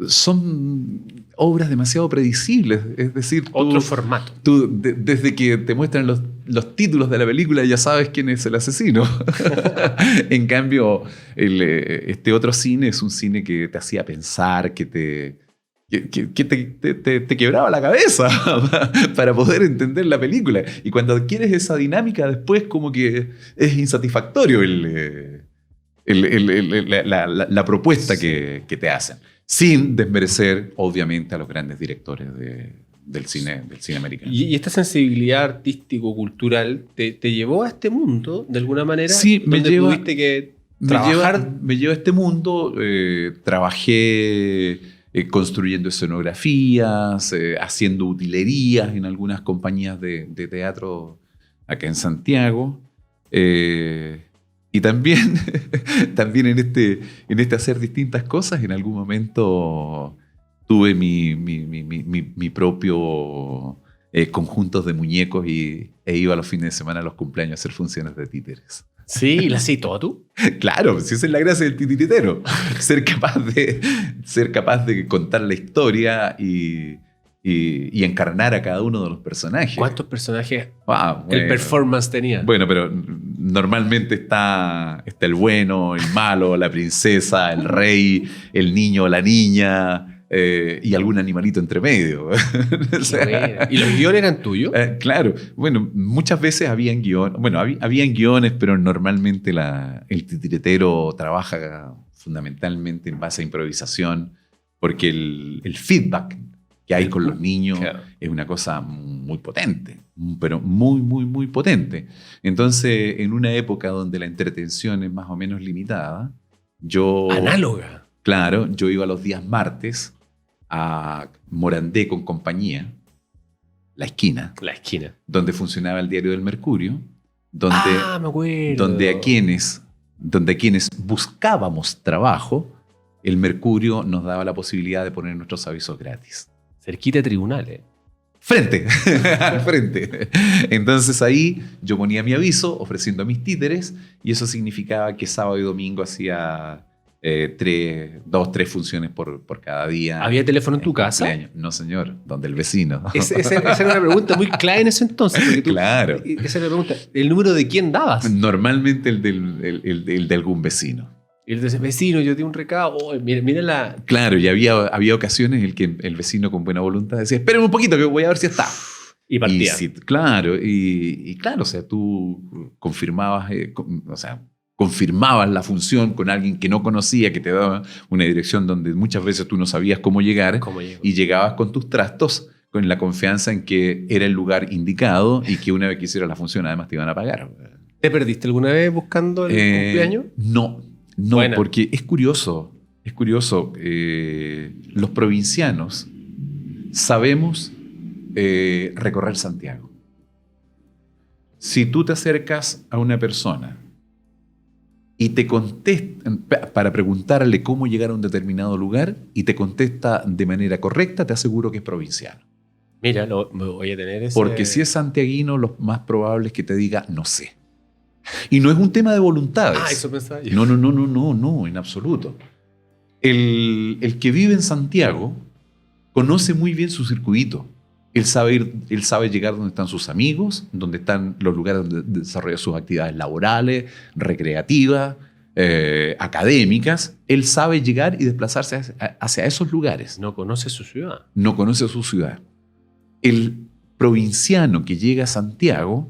son obras demasiado predecibles. Es decir, otro formato. Desde que te muestran los títulos de la película ya sabes quién es el asesino. En cambio, este otro cine es un cine que te hacía pensar, que te quebraba la cabeza para poder entender la película. Y cuando adquieres esa dinámica, después como que es insatisfactorio la propuesta que te hacen. Sin desmerecer, obviamente, a los grandes directores del cine americano. ¿Y esta sensibilidad artístico-cultural te llevó a este mundo, de alguna manera? Sí, tuviste que trabajar. Me lleva a este mundo. Trabajé construyendo escenografías, haciendo utilerías en algunas compañías de teatro acá en Santiago. Y también en este hacer distintas cosas, en algún momento tuve mi propio conjuntos de muñecos e iba los fines de semana a los cumpleaños a hacer funciones de títeres. Sí, ¿la hacías todo tú? Claro, si esa es la gracia del titiritero. Ser capaz de contar la historia y encarnar a cada uno de los personajes. ¿Cuántos personajes Bueno, el performance tenía? Bueno, pero normalmente está el bueno, el malo, la princesa, el rey, el niño o la niña, y algún animalito entre medio. O sea, ¿y los guiones eran tuyos? Claro. Bueno, muchas veces habían guiones. Bueno, habían guiones, pero normalmente el titiritero trabaja fundamentalmente en base a improvisación, porque el feedback que hay con los niños, claro, es una cosa muy potente, pero muy, muy, muy potente. Entonces, en una época donde la entretención es más o menos limitada, análoga. Claro, yo iba los días martes a Morandé con compañía, la esquina, donde funcionaba el Diario del Mercurio, donde a quienes buscábamos trabajo, el Mercurio nos daba la posibilidad de poner nuestros avisos gratis. Cerquita de tribunales. Frente. Entonces ahí yo ponía mi aviso ofreciendo mis títeres, y eso significaba que sábado y domingo hacía 3 funciones por cada día. ¿Había teléfono en tu casa? No, señor, donde el vecino. Esa era una pregunta muy clave en ese entonces. Claro. Esa era la pregunta. ¿El número de quién dabas? Normalmente el de algún vecino. Y él dice, vecino, yo tengo un recado. Oh, mira la... Claro, y había ocasiones en que el vecino con buena voluntad decía, espérenme un poquito que voy a ver si está. Y partía. Claro, o sea, tú confirmabas, confirmabas la función con alguien que no conocía, que te daba una dirección donde muchas veces tú no sabías cómo llegar. Y llegabas con tus trastos, con la confianza en que era el lugar indicado y que una vez que hicieras la función además te iban a pagar. ¿Te perdiste alguna vez buscando el cumpleaños? No, buena. Porque es curioso. Los provincianos sabemos recorrer Santiago. Si tú te acercas a una persona y te contesta para preguntarle cómo llegar a un determinado lugar y te contesta de manera correcta, te aseguro que es provinciano. Mira, me voy a tener ese... Porque si es santiaguino, lo más probable es que te diga no sé. Y no es un tema de voluntades. Eso pensaba yo. No, en absoluto. El que vive en Santiago conoce muy bien su circuito. Él sabe llegar donde están sus amigos, donde están los lugares donde desarrolla sus actividades laborales, recreativas, académicas. Él sabe llegar y desplazarse hacia esos lugares. No conoce su ciudad. No conoce su ciudad. El provinciano que llega a Santiago,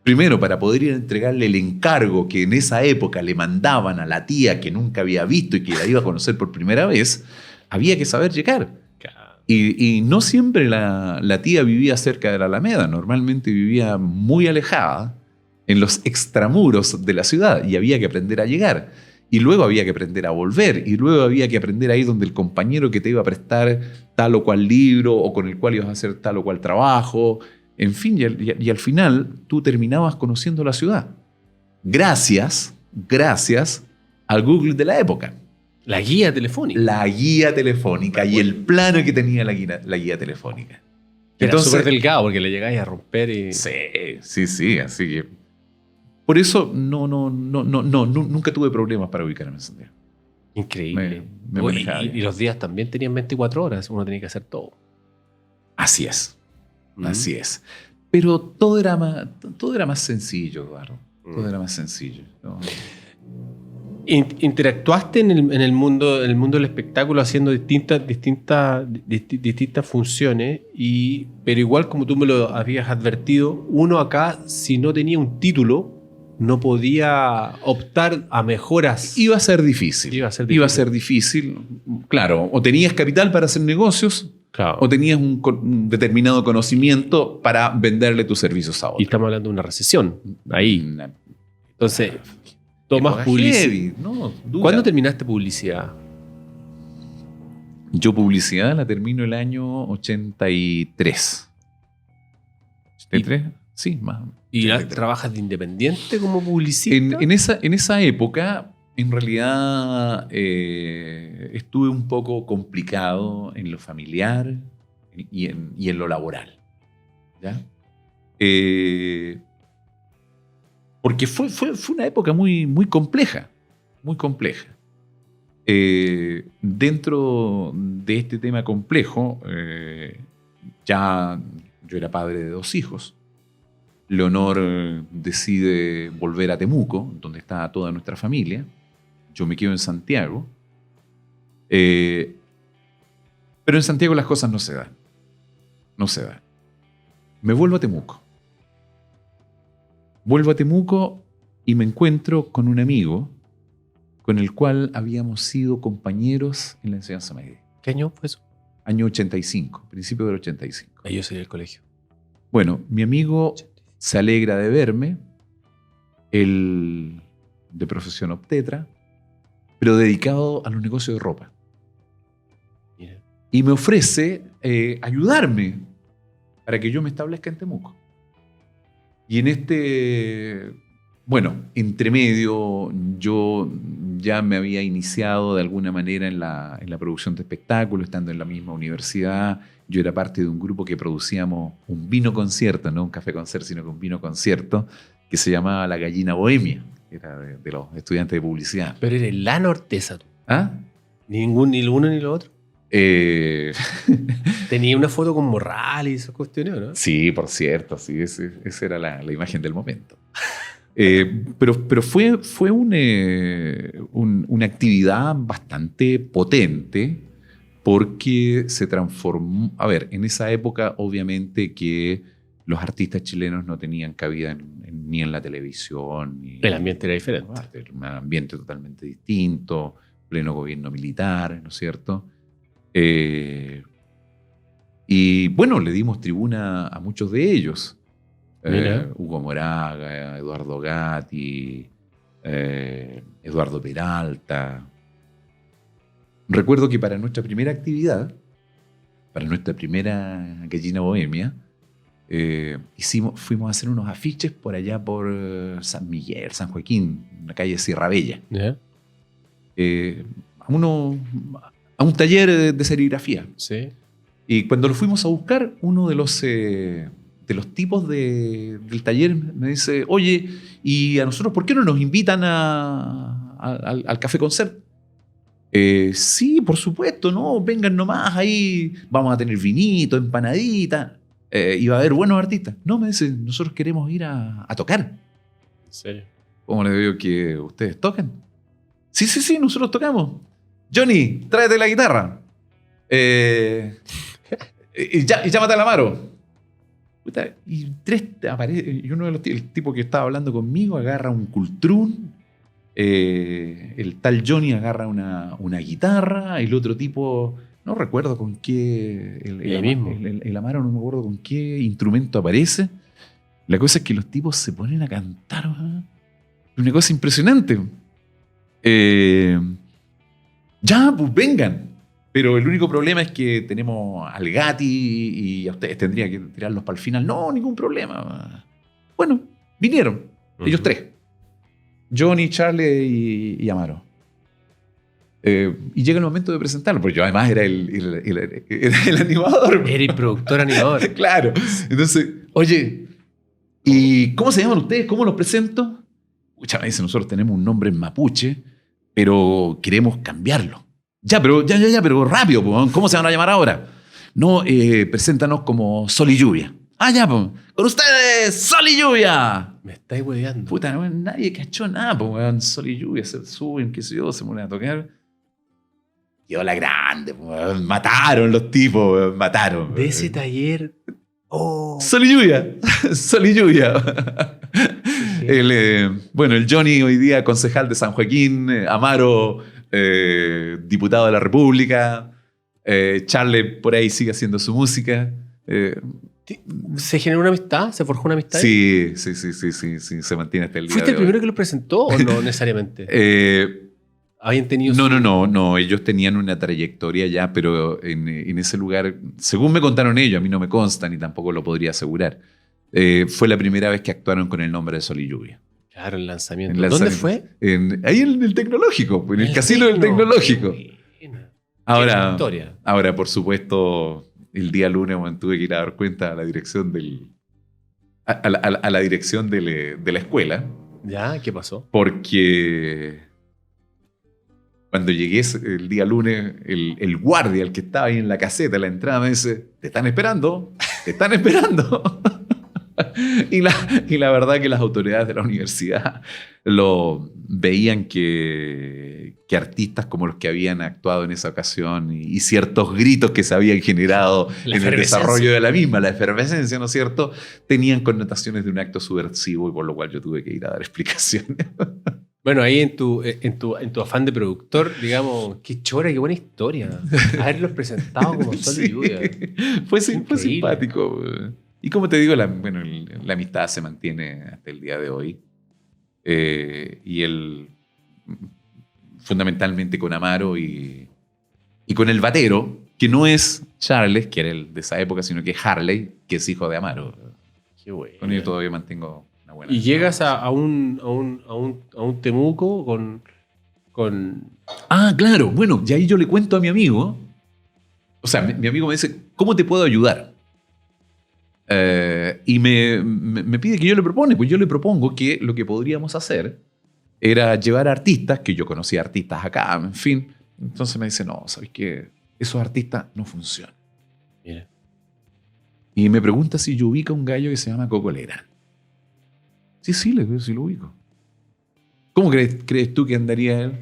primero para poder ir a entregarle el encargo que en esa época le mandaban a la tía que nunca había visto y que la iba a conocer por primera vez, había que saber llegar. Y no siempre la tía vivía cerca de la Alameda, normalmente vivía muy alejada, en los extramuros de la ciudad, y había que aprender a llegar. Y luego había que aprender a volver, y luego había que aprender a ir donde el compañero que te iba a prestar tal o cual libro, o con el cual ibas a hacer tal o cual trabajo. En fin, y al final tú terminabas conociendo la ciudad. Gracias al Google de la época. La guía telefónica. La guía telefónica y el plano que tenía la guía telefónica. Era súper delgado porque le llegáis a romper y... Sí, así que... Por eso nunca tuve problemas para ubicarme en Santiago. Increíble. Me manejaba bien. Y los días también tenían 24 horas, uno tenía que hacer todo. Así es. Pero todo era más sencillo, Eduardo. Todo era más sencillo, ¿no? ¿Interactuaste en el mundo del espectáculo haciendo distintas funciones? Pero igual, como tú me lo habías advertido, uno acá, si no tenía un título, no podía optar a mejoras. Iba a ser difícil. Claro, o tenías capital para hacer negocios, claro, o tenías un determinado conocimiento para venderle tus servicios a otros. Y estamos hablando de una recesión ahí. Entonces, tomas publicidad. No, ¿Cuándo terminaste publicidad? Yo publicidad la termino el año 83. ¿83? Sí, más. ¿Y trabajas de independiente como publicista? En esa época, en realidad, estuve un poco complicado en lo familiar y en lo laboral. ¿Ya? Porque fue una época muy compleja. Muy compleja. Dentro de este tema complejo, ya yo era padre de 2 hijos. Leonor decide volver a Temuco, donde está toda nuestra familia. Yo me quedo en Santiago. Pero en Santiago las cosas no se dan. No se dan. Me vuelvo a Temuco. Vuelvo a Temuco y me encuentro con un amigo con el cual habíamos sido compañeros en la enseñanza media. ¿Qué año fue eso? Año 85, principio del 85. Ahí yo salí del colegio. Bueno, mi amigo se alegra de verme, él de profesión obstetra, pero dedicado a los negocios de ropa. Mira. Y me ofrece ayudarme para que yo me establezca en Temuco. Y en entre medio, yo ya me había iniciado de alguna manera en la producción de espectáculos, estando en la misma universidad. Yo era parte de un grupo que producíamos un vino concierto, no un café concierto, sino que un vino concierto, que se llamaba La Gallina Bohemia, que era de los estudiantes de publicidad. Pero eres la norteza, tú. ¿Ah? Ni lo uno ni lo otro. Tenía una foto con Morral y esas cuestiones, ¿no? Sí, por cierto, sí, esa era la imagen del momento. Pero fue una actividad bastante potente porque se transformó. A ver, en esa época obviamente que los artistas chilenos no tenían cabida ni en la televisión. El ambiente era diferente. Era un ambiente totalmente distinto, pleno gobierno militar, ¿no es cierto? Y bueno, le dimos tribuna a muchos de ellos. Hugo Moraga, Eduardo Gatti, Eduardo Peralta. Recuerdo que para nuestra primera actividad, para nuestra primera Gallina Bohemia, fuimos a hacer unos afiches por allá por San Miguel, San Joaquín, en la calle Sierra Bella. ¿Yeah? A un taller de serigrafía. Sí. Y cuando lo fuimos a buscar, uno de los tipos del taller me dice: oye, ¿y a nosotros por qué no nos invitan al Café Concert? Sí, por supuesto, ¿no? Vengan nomás, ahí vamos a tener vinito, empanadita. iba a haber buenos artistas. No, me dice, nosotros queremos ir a tocar. ¿En serio? ¿Cómo le digo que ustedes tocan? Sí, nosotros tocamos. Johnny, tráete la guitarra. Y llámate al Amaro. Puta, y uno de el tipo que estaba hablando conmigo agarra un cultrún. El tal Johnny agarra una guitarra. Y el otro tipo, no recuerdo con qué. El Amaro, no me acuerdo con qué instrumento aparece. La cosa es que los tipos se ponen a cantar. Una cosa impresionante. Ya, pues vengan. Pero el único problema es que tenemos al Gatti y a ustedes tendría que tirarlos para el final. No, ningún problema. Bueno, vinieron. Ellos tres. Johnny, Charlie y Amaro. Y llega el momento de presentarlo, porque yo además era el animador. Era el productor animador. Claro. Entonces, oye, ¿y cómo se llaman ustedes? ¿Cómo los presento? Pucha, me dice, nosotros tenemos un nombre en mapuche, pero queremos cambiarlo. Ya, pero rápido, ¿cómo se van a llamar ahora? No, preséntanos como Sol y Lluvia. Ah, ya, pues. Con ustedes, Sol y Lluvia. Me estáis hueveando. Puta, no, nadie cachó nada, pues, Sol y Lluvia se suben, qué sé yo, se ponen a tocar. Quedó la grande, pues, mataron los tipos, mataron. De ese taller. Oh. Sol y Lluvia. Sol y Lluvia. Bueno, el Johnny hoy día concejal de San Joaquín, Amaro, diputado de la República, Charlie por ahí sigue haciendo su música. ¿Se generó una amistad? ¿Se forjó una amistad? Sí, se mantiene hasta el día ¿Fuiste de el primero hoy. que lo presentó o no necesariamente? ¿Habían tenido No, ellos tenían una trayectoria ya, pero en ese lugar, según me contaron ellos, a mí no me consta ni tampoco lo podría asegurar, fue la primera vez que actuaron con el nombre de Sol y Lluvia. Claro, el lanzamiento. ¿Dónde fue? Ahí en el Tecnológico, en el casino del Tecnológico. Ahora, por supuesto, el día lunes me tuve que ir a dar cuenta a la dirección a la dirección de la escuela. ¿Ya? ¿Qué pasó? Porque cuando llegué el día lunes, el guardia, el que estaba ahí en la caseta, en la entrada, me dice, te están esperando. Y la verdad que las autoridades de la universidad lo veían que artistas como los que habían actuado en esa ocasión y ciertos gritos que se habían generado en el desarrollo de la misma, la efervescencia, ¿no es cierto?, tenían connotaciones de un acto subversivo y por lo cual yo tuve que ir a dar explicaciones. Bueno, ahí en tu afán de productor, digamos, qué chora, qué buena historia. Haberlos presentado como Sol y Lluvia. Fue simpático. Y como te digo, la amistad se mantiene hasta el día de hoy. Y él, fundamentalmente con Amaro y con el batero, que no es Charles, que era el de esa época, sino que es Harley, que es hijo de Amaro. Qué bueno. Con ello todavía mantengo una buena. Y llegas a un Temuco con... Ah, claro. Bueno, y ahí yo le cuento a mi amigo. O sea, mi amigo me dice, ¿cómo te puedo ayudar? Y me pide que yo le propone. Pues yo le propongo que lo que podríamos hacer era llevar a artistas, que yo conocía artistas acá, en fin. Entonces me dice, no, ¿sabes qué? Esos artistas no funcionan. Mira. Y me pregunta si yo ubico a un gallo que se llama Coco Legrand. Sí, le digo, sí lo ubico. ¿Cómo crees tú que andaría él?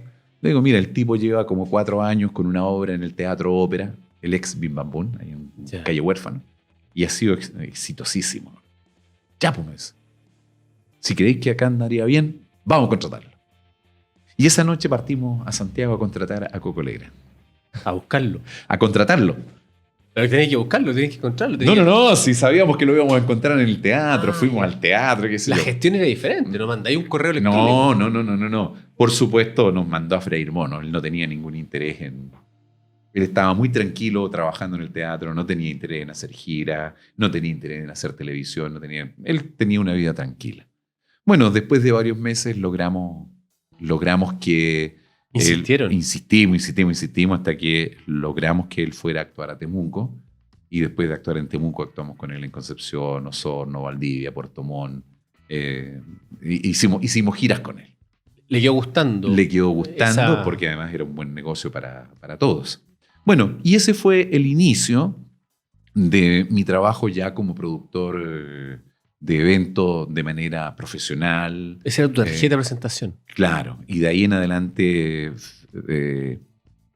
Le digo, mira, el tipo lleva como 4 años con una obra en el Teatro Ópera, el ex Bim Bam Boom, ahí en Calle Huérfano, y ha sido exitosísimo. Ya, pues, si creéis que acá andaría bien, vamos a contratarlo. Y esa noche partimos a Santiago a contratar a Coco Legrand. A buscarlo. A contratarlo. Pero tenés que buscarlo, tenés que encontrarlo. No, si sabíamos que lo íbamos a encontrar en el teatro, fuimos al teatro, qué sé yo. La gestión era diferente, no mandáis un correo electrónico. No. Por supuesto, nos mandó a freír mono. Él no tenía ningún interés en... Él estaba muy tranquilo trabajando en el teatro, no tenía interés en hacer gira, no tenía interés en hacer televisión, él tenía una vida tranquila. Bueno, después de varios meses logramos que... Insistieron. Insistimos hasta que logramos que él fuera a actuar a Temuco. Y después de actuar en Temuco, actuamos con él en Concepción, Osorno, Valdivia, Puerto Montt. Hicimos giras con él. Le quedó gustando. Porque además era un buen negocio para todos. Bueno, y ese fue el inicio de mi trabajo ya como productor de eventos de manera profesional. Esa era tu tarjeta de presentación. Claro, y de ahí en adelante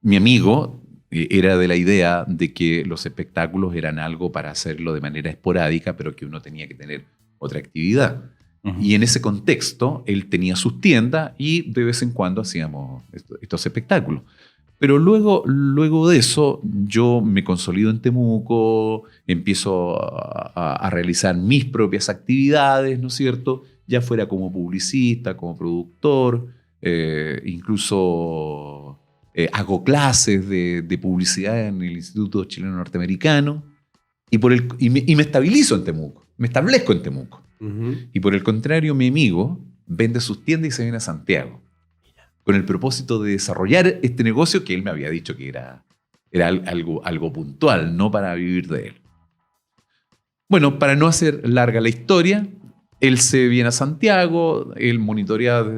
mi amigo era de la idea de que los espectáculos eran algo para hacerlo de manera esporádica, pero que uno tenía que tener otra actividad. Y en ese contexto, él tenía sus tiendas y de vez en cuando hacíamos estos espectáculos. Pero luego de eso, yo me consolido en Temuco, empiezo a realizar mis propias actividades, ¿no es cierto? Ya fuera como publicista, como productor, incluso hago clases de publicidad en el Instituto Chileno Norteamericano y me estabilizo en Temuco, me establezco en Temuco. Y por el contrario, mi amigo vende sus tiendas y se viene a Santiago con el propósito de desarrollar este negocio que él me había dicho que era algo puntual, no para vivir de él. Bueno, para no hacer larga la historia, él se viene a Santiago, él monitoreaba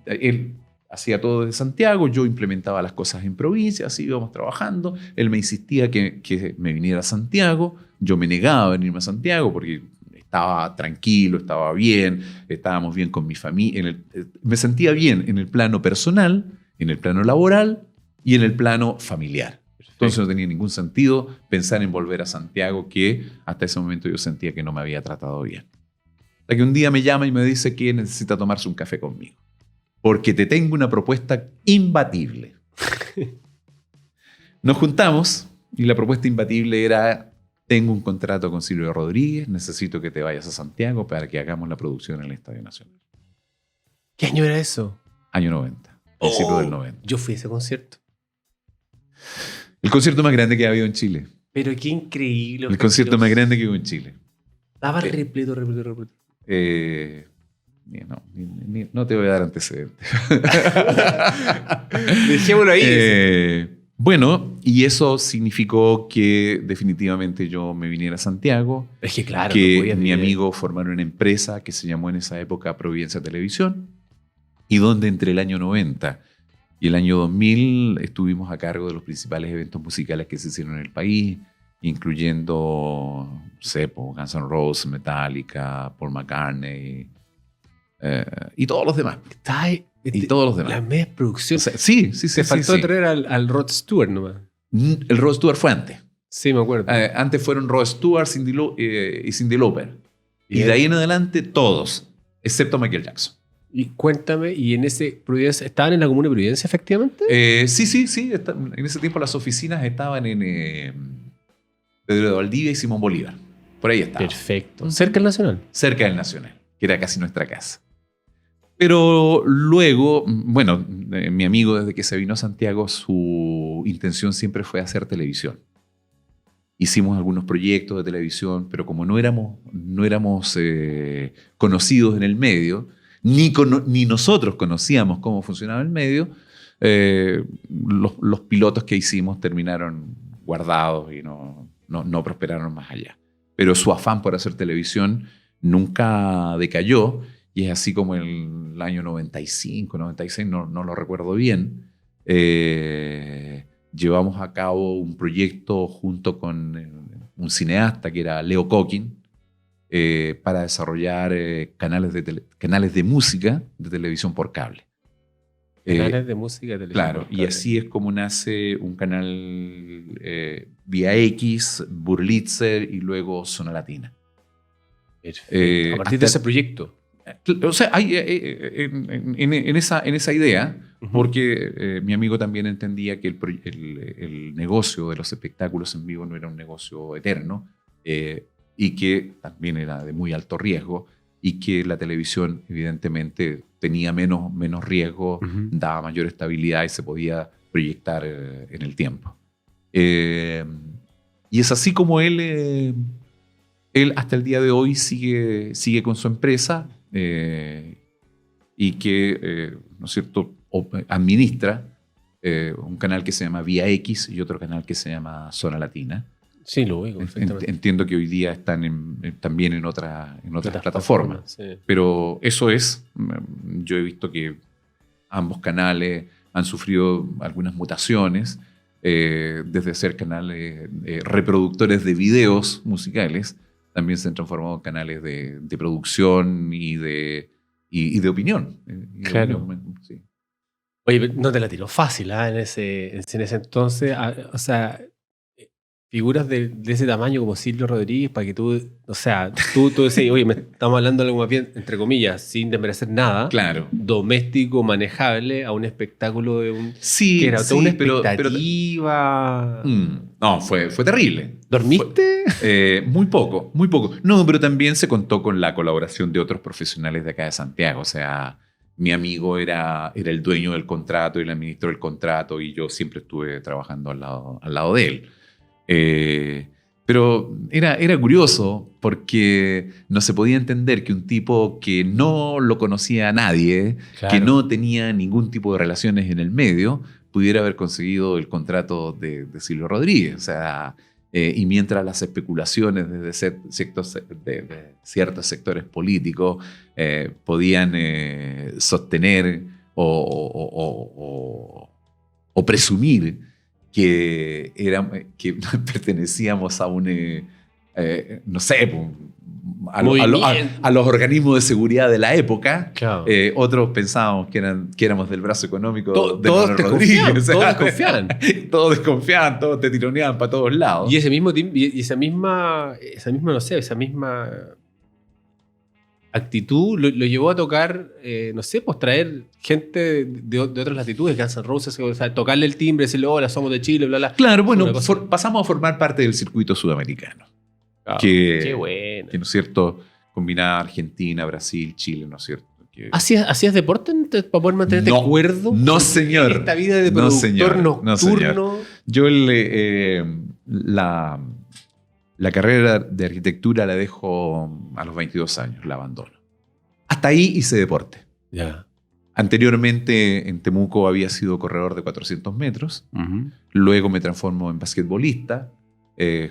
él hacía todo desde Santiago, yo implementaba las cosas en provincia, así íbamos trabajando. Él me insistía que me viniera a Santiago, yo me negaba a venirme a Santiago porque estaba tranquilo, estaba bien, estábamos bien con mi familia, me sentía bien en el plano personal, en el plano laboral y en el plano familiar. Entonces no tenía ningún sentido pensar en volver a Santiago, que hasta ese momento yo sentía que no me había tratado bien. Hasta que un día me llama y me dice que necesita tomarse un café conmigo, porque te tengo una propuesta imbatible. Nos juntamos y la propuesta imbatible era: tengo un contrato con Silvio Rodríguez, necesito que te vayas a Santiago para que hagamos la producción en el Estadio Nacional. ¿Qué año era eso? Año 90, principio del 90. Yo fui a ese concierto. El concierto más grande que ha habido en Chile. Pero qué increíble. El concierto más grande que hubo en Chile. Estaba repleto. No te voy a dar antecedentes. Dejémoslo ahí. Bueno, y eso significó que definitivamente yo me viniera a Santiago. Es que claro, que mi amigo formaron una empresa que se llamó en esa época Providencia Televisión, y donde entre el año 90 y el año 2000 estuvimos a cargo de los principales eventos musicales que se hicieron en el país, incluyendo Guns N' Roses, Metallica, Paul McCartney y todos los demás. Y todos los demás. Las medias producciones. O sea, sí. Se faltó traer al Rod Stewart nomás. El Rod Stewart fue antes. Sí, me acuerdo. Antes fueron Rod Stewart y Cyndi Lauper. Y de ahí en adelante todos, excepto Michael Jackson. Y cuéntame, ¿y en ese Providencia estaban en la comuna de Providencia efectivamente? Sí. En ese tiempo las oficinas estaban en Pedro de Valdivia y Simón Bolívar. Por ahí estaban. Perfecto. ¿Cerca del Nacional? Cerca del Nacional, que era casi nuestra casa. Pero luego, bueno, mi amigo desde que se vino a Santiago, su intención siempre fue hacer televisión. Hicimos algunos proyectos de televisión, pero como no éramos conocidos en el medio, ni nosotros conocíamos cómo funcionaba el medio, los pilotos que hicimos terminaron guardados y no prosperaron más allá. Pero su afán por hacer televisión nunca decayó. Y es así como en el año 95, 96, no lo recuerdo bien, llevamos a cabo un proyecto junto con un cineasta que era Leo Cochin para desarrollar canales de música de televisión por cable. Canales de música de televisión. Claro, y así es como nace un canal Vía X, Burlitzer y luego Zona Latina. A partir de ese proyecto. O sea, hay, en esa idea, porque mi amigo también entendía que el negocio de los espectáculos en vivo no era un negocio eterno y que también era de muy alto riesgo y que la televisión evidentemente tenía menos riesgo, daba mayor estabilidad y se podía proyectar en el tiempo. Y es así como él hasta el día de hoy sigue con su empresa y que, ¿no es cierto?, administra un canal que se llama Vía X y otro canal que se llama Zona Latina. Sí, lo oigo perfectamente. Entiendo que hoy día están también en otras plataformas. Sí. Pero eso es, yo he visto que ambos canales han sufrido algunas mutaciones desde ser canales reproductores de videos musicales, también se han transformado en canales de producción y de opinión. Claro. Opinión, sí. Oye, no te la tiró fácil, ¿ah? En ese entonces. O sea, figuras de ese tamaño como Silvio Rodríguez, para que tú, o sea, tú decías, oye, estamos hablando de algo más bien, entre comillas, sin desmerecer nada, Claro. doméstico, manejable, a un espectáculo de un... Sí, que era toda una pero expectativa. no, fue terrible. ¿Dormiste? Muy poco, muy poco. No, pero también se contó con la colaboración de otros profesionales de acá de Santiago. O sea, mi amigo era el dueño del contrato y el administrador del contrato y yo siempre estuve trabajando al lado de él. Pero era curioso porque no se podía entender que un tipo que no lo conocía a nadie, Claro. que no tenía ningún tipo de relaciones en el medio, pudiera haber conseguido el contrato de Silvio Rodríguez. O sea, y mientras las especulaciones desde de ciertos sectores políticos podían sostener o presumir que pertenecíamos a un, no sé, a los organismos de seguridad de la época. Claro. Otros pensábamos que éramos del brazo económico de todos Manuel te Rodríguez. confían, Todos desconfiaban, todos te tironeaban para todos lados. Y ese mismo y esa misma, no sé, esa misma actitud lo llevó a tocar, no sé, pues traer gente de otras latitudes, Guns N' Roses, o sea, tocarle el timbre, decirle, hola, somos de Chile, bla, bla. Claro, bueno, pasamos a formar parte del circuito sudamericano. Oh, qué bueno. Que, ¿no es cierto?, combinaba Argentina, Brasil, Chile, ¿no es cierto? ¿Hacías deporte para poder mantenerte cuerdo? No, señor. En esta vida de productor nocturno. Yo la carrera de arquitectura la dejo a los 22 años, la abandono. Hasta ahí hice deporte. Ya. Anteriormente en Temuco había sido corredor de 400 metros. Luego me transformo en basquetbolista.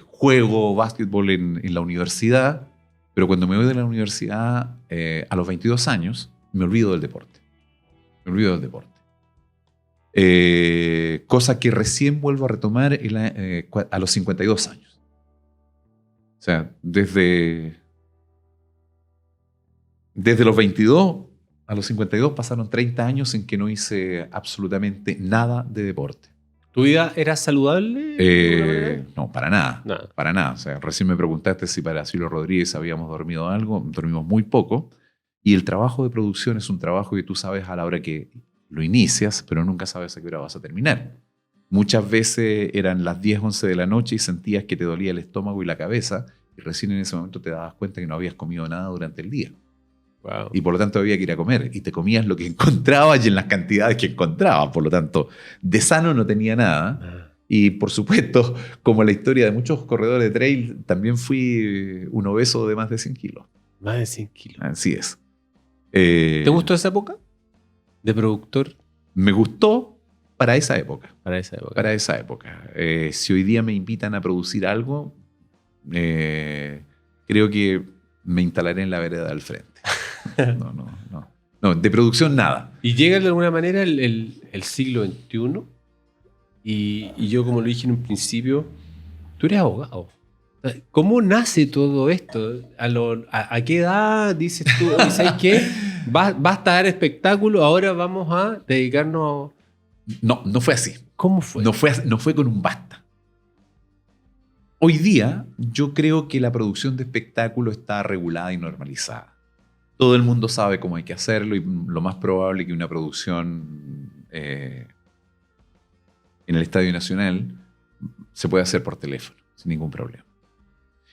Juego básquetbol en la universidad. Pero cuando me voy de la universidad a los 22 años, me olvido del deporte. Cosa que recién vuelvo a retomar a los 52 años. O sea, desde los 22 a los 52 pasaron 30 años en que no hice absolutamente nada de deporte. ¿Tu vida era saludable? No, para nada. Para nada. O sea, recién me preguntaste si para Silvio Rodríguez habíamos dormido algo. Dormimos muy poco. Y el trabajo de producción es un trabajo que tú sabes a la hora que lo inicias, pero nunca sabes a qué hora vas a terminar. Muchas veces eran las 10, 11 de la noche y sentías que te dolía el estómago y la cabeza, y recién en ese momento te dabas cuenta que no habías comido nada durante el día. Wow. Y por lo tanto había que ir a comer, y te comías lo que encontrabas y en las cantidades que encontrabas. Por lo tanto, de sano no tenía nada. Y por supuesto, como la historia de muchos corredores de trail, también fui un obeso de más de 100 kilos. Más de 100 kilos. Así es. ¿Te gustó esa época de productor? Me gustó para esa época. Para esa época. Si hoy día me invitan a producir algo, creo que me instalaré en la vereda del frente. No, de producción nada. Y llega de alguna manera el siglo XXI y yo, como lo dije en un principio, tú eres abogado. ¿Cómo nace todo esto? ¿A qué edad dices tú, ¿sabes qué? Basta dar espectáculo, ahora vamos a dedicarnos a... No fue así. ¿Cómo fue? No fue con un basta. Hoy día yo creo que la producción de espectáculo está regulada y normalizada. Todo el mundo sabe cómo hay que hacerlo, y lo más probable es que una producción en el Estadio Nacional se pueda hacer por teléfono, sin ningún problema.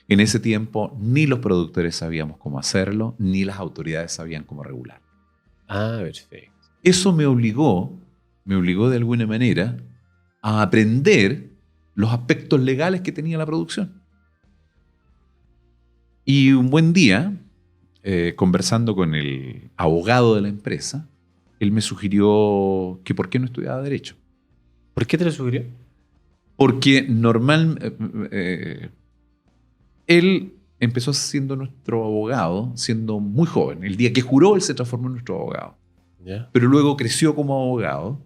En ese tiempo ni los productores sabíamos cómo hacerlo, ni las autoridades sabían cómo regularlo. Perfecto. Eso me obligó de alguna manera a aprender los aspectos legales que tenía la producción. Y un buen día, conversando con el abogado de la empresa, él me sugirió que por qué no estudiaba Derecho. ¿Por qué te lo sugirió? Porque él empezó siendo nuestro abogado, siendo muy joven. El día que juró, él se transformó en nuestro abogado. Yeah. Pero luego creció como abogado,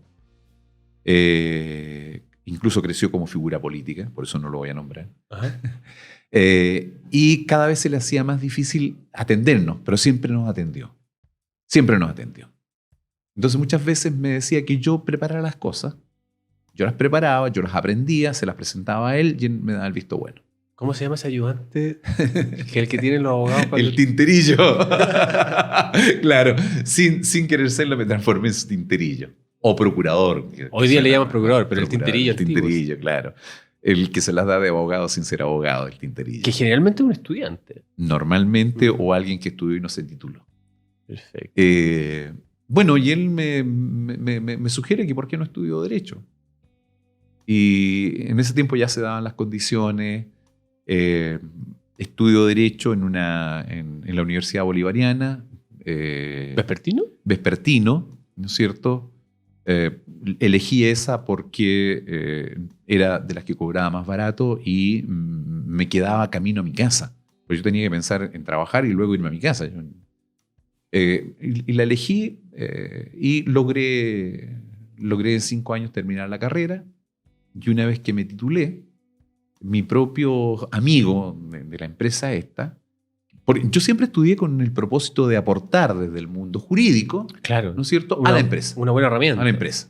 incluso creció como figura política, por eso no lo voy a nombrar. Ajá. Y cada vez se le hacía más difícil atendernos, pero siempre nos atendió. Siempre nos atendió. Entonces muchas veces me decía que yo preparara las cosas. Yo las preparaba, yo las aprendía, se las presentaba a él y él me daba el visto bueno. ¿Cómo se llama ese ayudante? Que el que tienen los abogados cuando... El tinterillo. Claro, sin querer serlo me transformé en su tinterillo. O procurador. Hoy día le llaman procurador, pero el tinterillo El tinterillo, claro. El que se las da de abogado sin ser abogado, el tinterillo. Que generalmente es un estudiante. Normalmente, o alguien que estudió y no se tituló. Perfecto. Bueno, y él me sugiere que por qué no estudio Derecho. Y en ese tiempo ya se daban las condiciones. Estudio Derecho en la Universidad Bolivariana. ¿Vespertino? Vespertino, ¿no es cierto? Elegí esa porque era de las que cobraba más barato y me quedaba camino a mi casa. Pues yo tenía que pensar en trabajar y luego irme a mi casa. Y la elegí y logré en 5 años terminar la carrera. Y una vez que me titulé, mi propio amigo de la empresa esta, yo siempre estudié con el propósito de aportar desde el mundo jurídico, Claro. ¿no es cierto?, a la empresa. Una buena herramienta. A la empresa.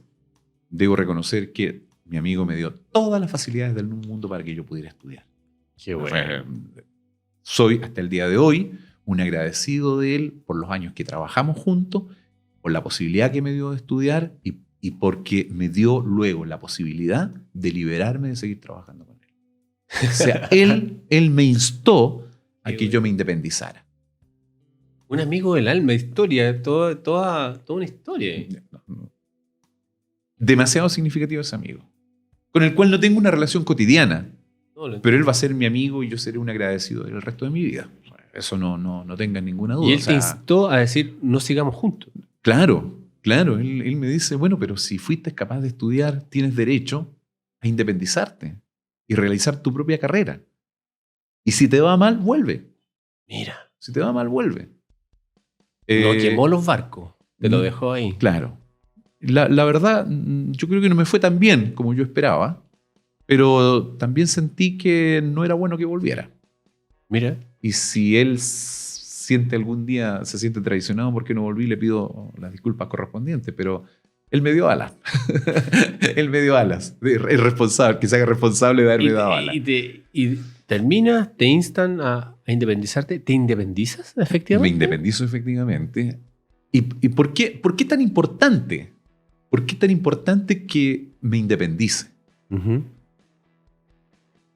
Debo reconocer que mi amigo me dio todas las facilidades del mundo para que yo pudiera estudiar. Qué bueno. Soy hasta el día de hoy un agradecido de él por los años que trabajamos juntos, por la posibilidad que me dio de estudiar y porque me dio luego la posibilidad de liberarme de seguir trabajando con él. O sea, él me instó a que yo me independizara. Un amigo del alma, historia, toda una historia. Demasiado significativo ese amigo, con el cual no tengo una relación cotidiana, pero él va a ser mi amigo y yo seré un agradecido el resto de mi vida. Eso no tengan ninguna duda. Y él te instó a decir, no sigamos juntos. Claro. Él me dice, bueno, pero si fuiste capaz de estudiar, tienes derecho a independizarte y realizar tu propia carrera. Y si te va mal, vuelve. Mira. Si te va mal, vuelve. No quemó los barcos. Te lo dejó ahí. Claro. La verdad, yo creo que no me fue tan bien como yo esperaba, pero también sentí que no era bueno que volviera. Mira. Y si él algún día se siente traicionado porque no volví, le pido las disculpas correspondientes, pero él me dio alas. Él me dio alas. Es responsable, que se haga responsable de haberme dado alas. Y terminas, te instan a independizarte. ¿Te independizas efectivamente? Me independizo efectivamente. ¿Y por qué tan importante? ¿Por qué tan importante que me independice? Uh-huh.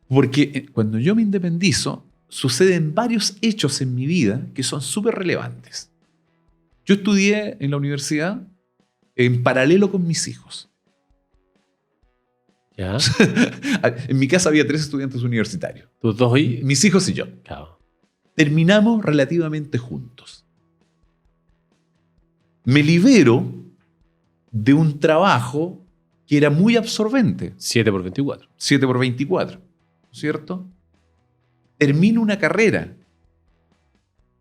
Porque cuando yo me independizo, suceden varios hechos en mi vida que son súper relevantes. Yo estudié en la universidad en paralelo con mis hijos. ¿Ya? En mi casa había 3 estudiantes universitarios. ¿Tus dos y...? Mis hijos y yo. Claro. Terminamos relativamente juntos. Me libero de un trabajo que era muy absorbente. 7x24. 7x24, ¿cierto? Termino una carrera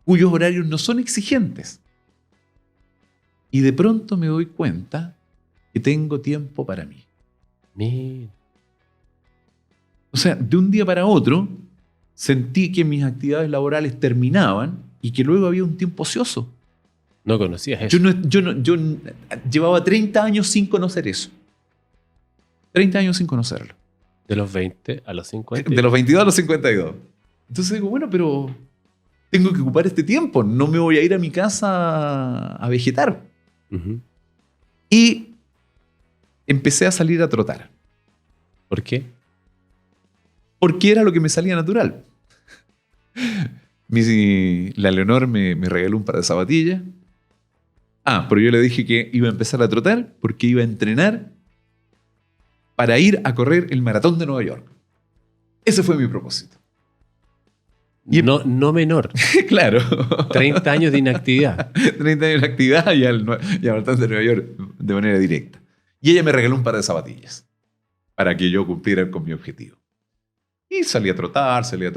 cuyos horarios no son exigentes. Y de pronto me doy cuenta que tengo tiempo para mí. Mira. O sea, de un día para otro sentí que mis actividades laborales terminaban y que luego había un tiempo ocioso. No conocías eso. Yo llevaba 30 años sin conocer eso. 30 años sin conocerlo. De los 20 a los 50. De los 22 a los 52. Entonces digo, bueno, pero tengo que ocupar este tiempo. No me voy a ir a mi casa a vegetar. Uh-huh. Y empecé a salir a trotar. ¿Por qué? Porque era lo que me salía natural. La Leonor me regaló un par de zapatillas. Pero yo le dije que iba a empezar a trotar porque iba a entrenar para ir a correr el maratón de Nueva York. Ese fue mi propósito. Y no menor. Claro. 30 años de inactividad. 30 años de actividad y al maratón de Nueva York de manera directa. Y ella me regaló un par de zapatillas para que yo cumpliera con mi objetivo. Y salí a trotar. Salía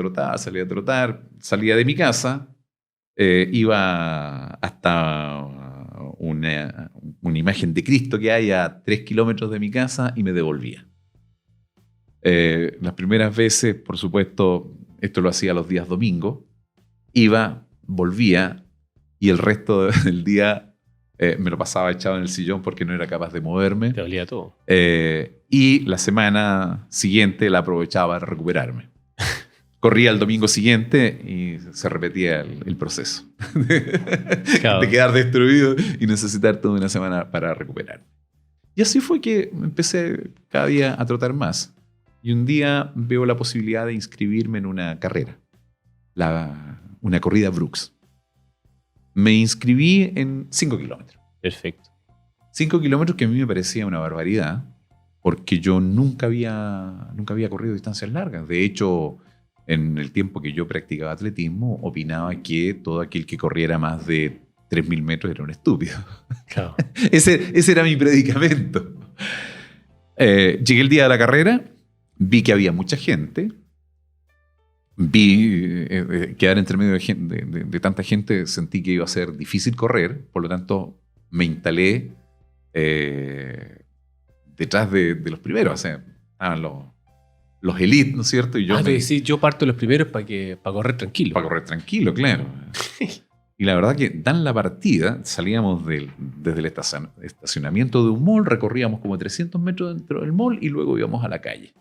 de mi casa, iba hasta una imagen de Cristo que hay a 3 kilómetros de mi casa y me devolvía. Las primeras veces, por supuesto, esto lo hacía los días domingos. Iba, volvía y el resto del día me lo pasaba echado en el sillón porque no era capaz de moverme. Te dolía todo. Y la semana siguiente la aprovechaba para recuperarme. Corría el domingo siguiente y se repetía el proceso. Claro. De quedar destruido y necesitar toda una semana para recuperar. Y así fue que empecé cada día a trotar más. Y un día veo la posibilidad de inscribirme en una carrera. Una corrida Brooks. Me inscribí en 5 kilómetros. Perfecto. 5 kilómetros que a mí me parecía una barbaridad, porque yo nunca había corrido distancias largas. De hecho, en el tiempo que yo practicaba atletismo, opinaba que todo aquel que corriera más de 3.000 metros era un estúpido. Claro. Ese era mi predicamento. Llegué el día de la carrera, vi que había mucha gente, vi quedar entre medio de tanta gente, sentí que iba a ser difícil correr, por lo tanto me instalé detrás de los primeros, o sea, estaban los elites, ¿no es cierto? Y yo parto los primeros para correr tranquilo. Para correr tranquilo, claro. Y la verdad que dan la partida, salíamos desde el estacionamiento de un mall, recorríamos como 300 metros dentro del mall y luego íbamos a la calle.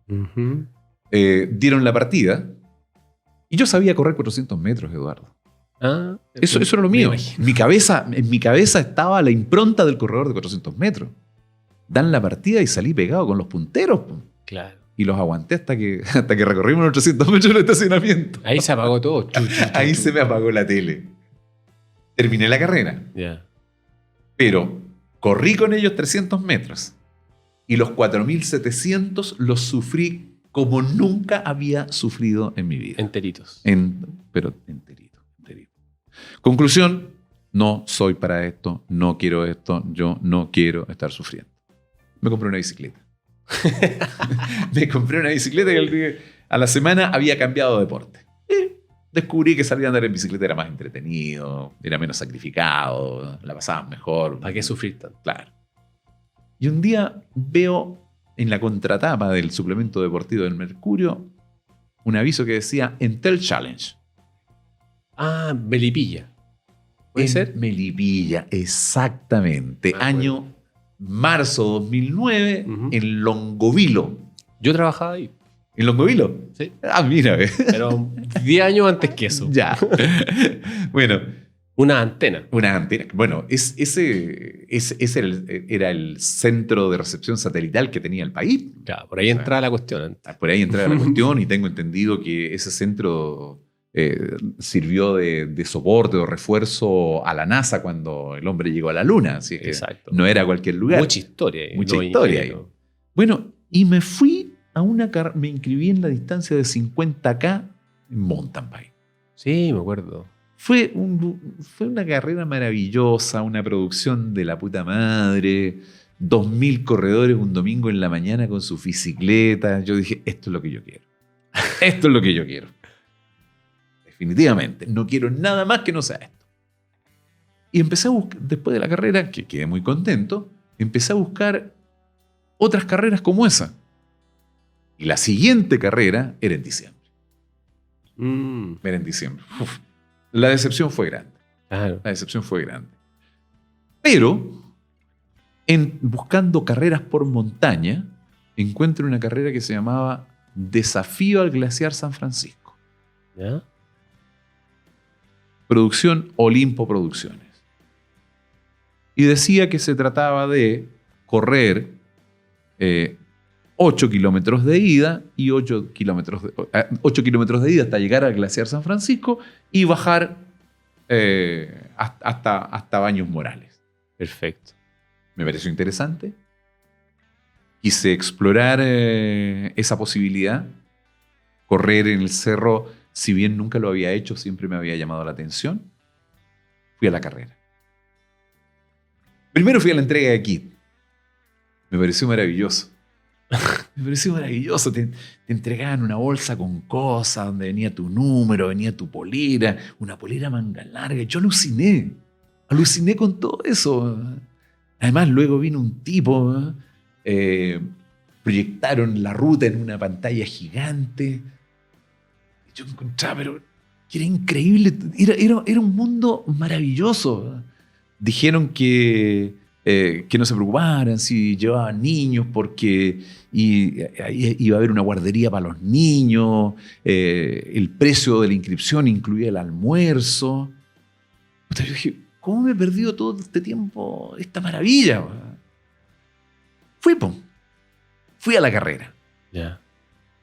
Uh-huh. Dieron la partida y yo sabía correr 400 metros, Eduardo. Eso era lo mío. En mi cabeza estaba la impronta del corredor de 400 metros. Dan la partida y salí pegado con los punteros. Claro. Y los aguanté hasta que recorrimos los 300 metros del estacionamiento. Ahí se apagó todo. Ahí se me apagó la tele. Terminé la carrera. Yeah. Pero corrí con ellos 300 metros. Y los 4.700 los sufrí como nunca había sufrido en mi vida. Enteritos. Pero enterito. Conclusión, no soy para esto, no quiero esto, yo no quiero estar sufriendo. Me compré una bicicleta. Me compré una bicicleta y a la semana había cambiado de deporte. Y descubrí que salir a andar en bicicleta era más entretenido, era menos sacrificado, la pasabas mejor. ¿Para qué sufrir tanto? Claro. Y un día veo en la contratapa del suplemento deportivo del Mercurio un aviso que decía Entel Challenge. Melipilla. ¿Puede ser? Melipilla, exactamente. Año marzo 2009, uh-huh. En Longovilo. Yo trabajaba ahí. ¿En Longovilo? Sí. Mira. Pero 10 años antes que eso. Ya. Bueno. Una antena. Bueno, ese era el centro de recepción satelital que tenía el país. Claro, por ahí entraba la cuestión. Por ahí entraba la cuestión y tengo entendido que ese centro sirvió de soporte o refuerzo a la NASA cuando el hombre llegó a la Luna. Así que exacto. No era cualquier lugar. Mucha historia. Mucha historia ahí. Bueno, y me fui a me inscribí en la distancia de 50K en mountain bike. Sí, me acuerdo. Fue una carrera maravillosa, una producción de la puta madre, 2.000 corredores un domingo en la mañana con su bicicleta. Yo dije, esto es lo que yo quiero. Esto es lo que yo quiero. Definitivamente, no quiero nada más que no sea esto. Y empecé a buscar, después de la carrera, que quedé muy contento, empecé a buscar otras carreras como esa. Y la siguiente carrera era en diciembre. Era en diciembre. Uf. La decepción fue grande. Claro. La decepción fue grande. Pero, buscando carreras por montaña, encuentro una carrera que se llamaba Desafío al Glaciar San Francisco. ¿Ya? Producción Olimpo Producciones. Y decía que se trataba de correr 8 kilómetros de ida y 8 kilómetros de ida hasta llegar al Glaciar San Francisco y bajar hasta Baños Morales. Perfecto. Me pareció interesante. Quise explorar esa posibilidad. Correr en el cerro, si bien nunca lo había hecho, siempre me había llamado la atención. Fui a la carrera. Primero fui a la entrega de kit. Me pareció maravilloso. Me pareció maravilloso. Te entregaban una bolsa con cosas donde venía tu número, venía tu polera, una polera manga larga. Yo aluciné con todo eso. Además, luego vino un tipo proyectaron la ruta en una pantalla gigante. Yo encontraba, pero que era increíble, era un mundo maravilloso. Dijeron que no se preocuparan si llevaban niños porque iba a haber una guardería para los niños, el precio de la inscripción incluía el almuerzo. Yo dije, ¿cómo me he perdido todo este tiempo esta maravilla? Fui a la carrera. Ya.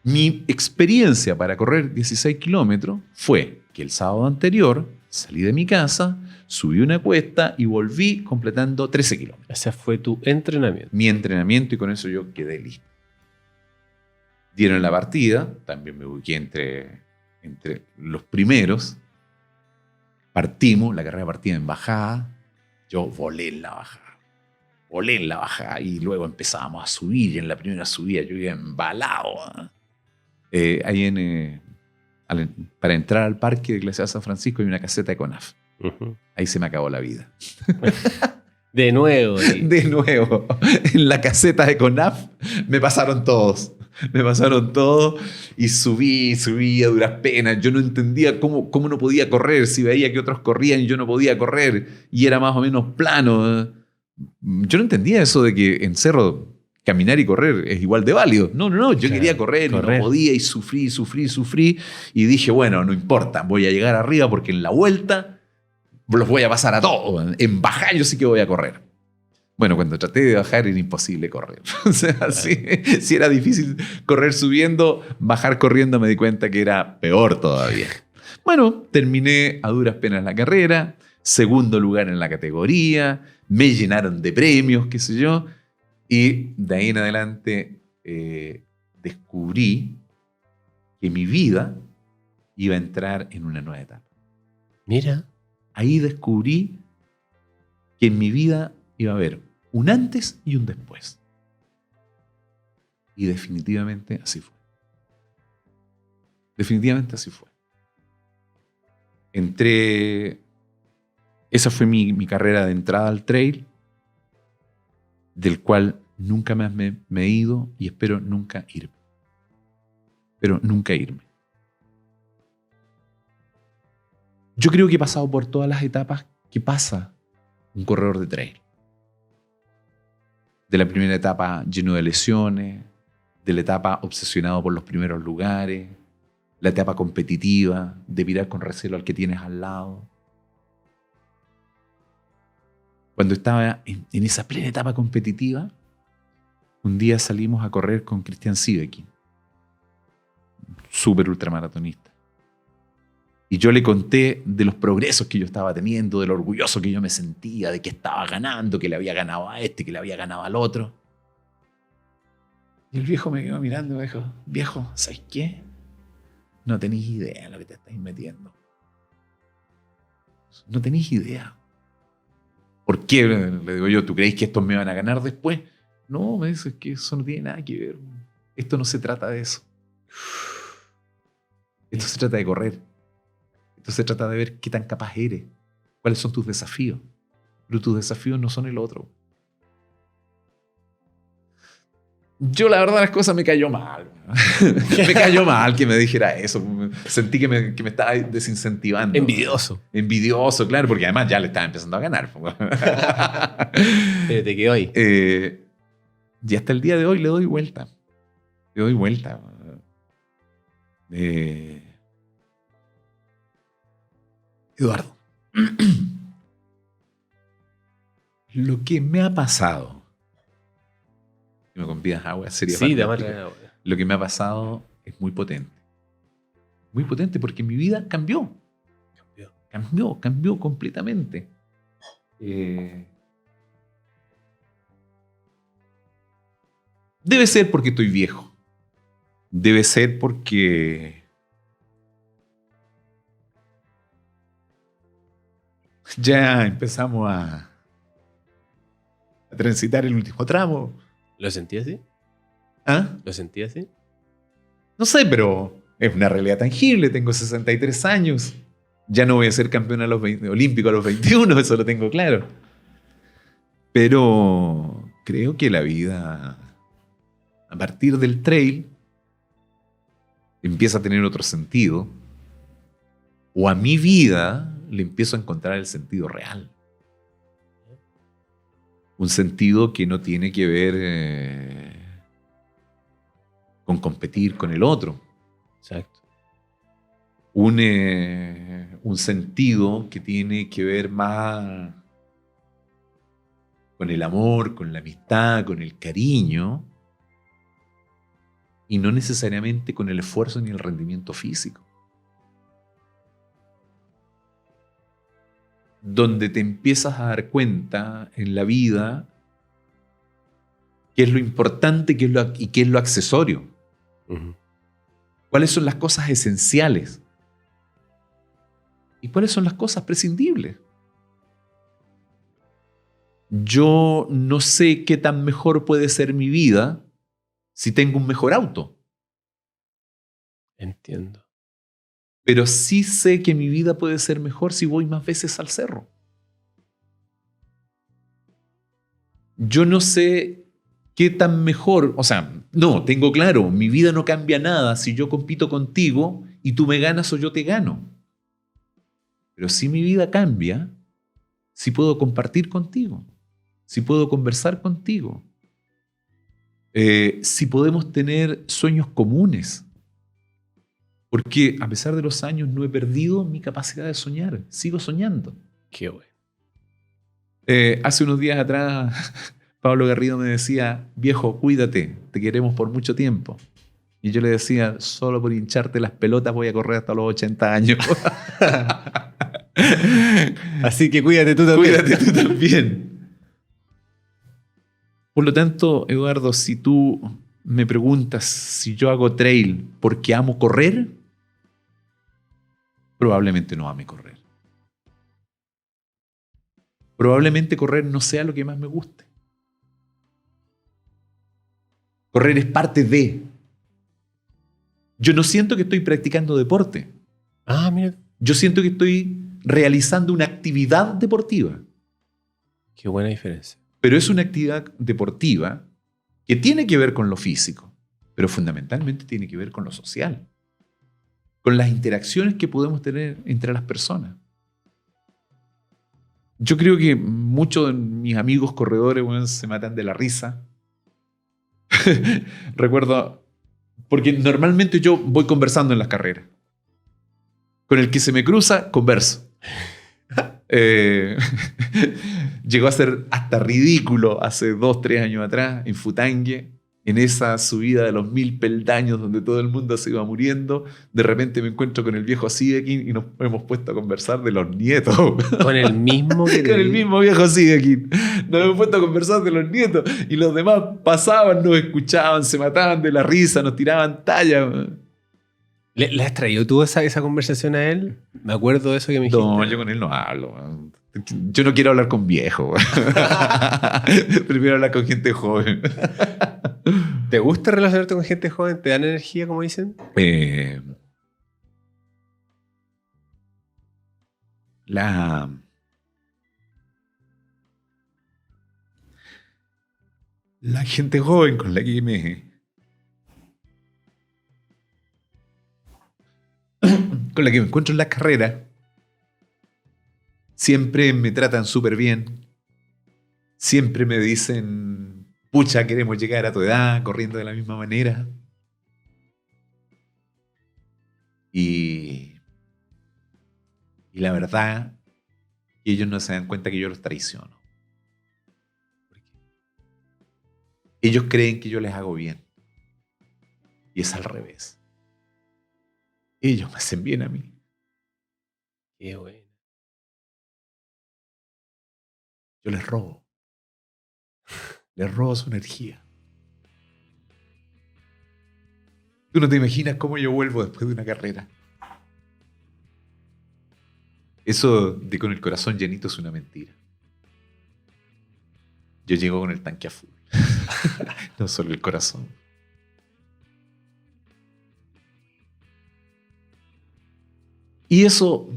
Mi experiencia para correr 16 kilómetros fue que el sábado anterior salí de mi casa, subí una cuesta y volví completando 13 kilómetros. Ese fue tu entrenamiento. Mi entrenamiento, y con eso yo quedé listo. Dieron la partida, también me ubiqué entre los primeros. Partimos, la carrera partida en bajada. Yo volé en la bajada y luego empezábamos a subir, y en la primera subida yo iba embalado. Ahí para entrar al parque de Iglesia de San Francisco hay una caseta de CONAF. Uh-huh. Ahí se me acabó la vida. De nuevo. De nuevo. En la caseta de CONAF me pasaron todos y subí a duras penas. Yo no entendía cómo no podía correr. Si veía que otros corrían, yo no podía correr y era más o menos plano. Yo no entendía eso de que en cerro caminar y correr es igual de válido. No. Yo quería correr y no podía y sufrí. Y dije, bueno, no importa, voy a llegar arriba porque en la vuelta los voy a pasar a todos. En bajar yo sí que voy a correr. Bueno, cuando traté de bajar era imposible correr. O sea, si era difícil correr subiendo, bajar corriendo me di cuenta que era peor todavía. Bueno, terminé a duras penas la carrera, segundo lugar en la categoría, me llenaron de premios, qué sé yo. Y de ahí en adelante descubrí que mi vida iba a entrar en una nueva etapa. Mira. Ahí descubrí que en mi vida iba a haber un antes y un después. Y definitivamente así fue. Definitivamente así fue. Esa fue mi carrera de entrada al trail, del cual nunca más me he ido y espero nunca irme. Pero nunca irme. Yo creo que he pasado por todas las etapas que pasa un corredor de trail. De la primera etapa lleno de lesiones, de la etapa obsesionado por los primeros lugares, la etapa competitiva, de mirar con recelo al que tienes al lado. Cuando estaba en esa plena etapa competitiva, un día salimos a correr con Christian Sieveking, súper ultramaratonista. Y yo le conté de los progresos que yo estaba teniendo, de lo orgulloso que yo me sentía, de que estaba ganando, que le había ganado a este, que le había ganado al otro. Y el viejo me quedó mirando y me dijo, viejo, ¿sabes qué? No tenés idea de lo que te estás metiendo. No tenés idea. ¿Por qué? Le digo yo, ¿tú creéis que estos me van a ganar después? No, me dice, que eso no tiene nada que ver. Esto no se trata de eso. Esto se trata de correr. Esto se trata de ver qué tan capaz eres. ¿Cuáles son tus desafíos? Pero tus desafíos no son el otro. Yo, la verdad, las cosas me cayó mal. Me cayó mal que me dijera eso. Sentí que me estaba desincentivando. Envidioso, claro, porque además ya le estaba empezando a ganar. Pero te quedó ahí. Y hasta el día de hoy le doy vuelta. Eduardo, lo que me ha pasado, si me convidas agua, sería sí, agua. Lo que me ha pasado es muy potente. Muy potente porque mi vida cambió completamente. Debe ser porque estoy viejo. Debe ser porque ya empezamos a transitar el último tramo. ¿Lo sentí así? ¿Ah? ¿Lo sentí así? No sé, pero es una realidad tangible. Tengo 63 años. Ya no voy a ser campeón olímpico a los 21, eso lo tengo claro. Pero creo que la vida A partir del trail empieza a tener otro sentido, o a mi vida le empiezo a encontrar el sentido real. Un sentido que no tiene que ver con competir con el otro. Exacto. Un sentido que tiene que ver más con el amor, con la amistad, con el cariño, y no necesariamente con el esfuerzo ni el rendimiento físico. Donde te empiezas a dar cuenta en la vida qué es lo importante y qué es lo accesorio. Uh-huh. ¿Cuáles son las cosas esenciales? ¿Y cuáles son las cosas prescindibles? Yo no sé qué tan mejor puede ser mi vida si tengo un mejor auto. Entiendo. Pero sí sé que mi vida puede ser mejor si voy más veces al cerro. Yo no sé qué tan mejor, o sea, no, tengo claro, mi vida no cambia nada si yo compito contigo y tú me ganas o yo te gano. Pero sí mi vida cambia si puedo compartir contigo, si puedo conversar contigo, si podemos tener sueños comunes. Porque a pesar de los años no he perdido mi capacidad de soñar, sigo soñando. Qué bueno. Hace unos días atrás, Pablo Garrido me decía, viejo, cuídate, te queremos por mucho tiempo. Y yo le decía, solo por hincharte las pelotas voy a correr hasta los 80 años. Así que cuídate tú también. Cuídate tú también. Por lo tanto, Eduardo, si tú me preguntas si yo hago trail porque amo correr, probablemente no ame correr. Probablemente correr no sea lo que más me guste. Correr es parte de. Yo no siento que estoy practicando deporte. Ah, mira. Yo siento que estoy realizando una actividad deportiva. Qué buena diferencia. Pero es una actividad deportiva que tiene que ver con lo físico, pero fundamentalmente tiene que ver con lo social, con las interacciones que podemos tener entre las personas. Yo creo que muchos de mis amigos corredores, bueno, se matan de la risa. Recuerdo, porque normalmente yo voy conversando en las carreras. Con el que se me cruza, converso. Llegó a ser hasta ridículo hace 2-3 años atrás en Futangue, en esa subida de los 1000 peldaños donde todo el mundo se iba muriendo. De repente me encuentro con el viejo Sidekin y nos hemos puesto a conversar de los nietos. Con el mismo que Con el mismo viejo Sidekin. Nos hemos puesto a conversar de los nietos y los demás pasaban, nos escuchaban, se mataban de la risa, nos tiraban tallas. ¿Le has traído tú esa conversación a él? Me acuerdo de eso que me dijiste. No, yo con él no hablo. Yo no quiero hablar con viejos. Prefiero hablar con gente joven. ¿Te gusta relacionarte con gente joven? ¿Te dan energía, como dicen? La gente joven con la que me encuentro en la carrera siempre me tratan súper bien. Siempre me dicen, pucha, queremos llegar a tu edad corriendo de la misma manera. Y la verdad, ellos no se dan cuenta que yo los traiciono. Ellos creen que yo les hago bien. Y es al revés. Ellos me hacen bien a mí. Qué bueno. Yo les robo. Les robo su energía. Tú no te imaginas cómo yo vuelvo después de una carrera. Eso de con el corazón llenito es una mentira. Yo llego con el tanque a full. No solo el corazón. Y eso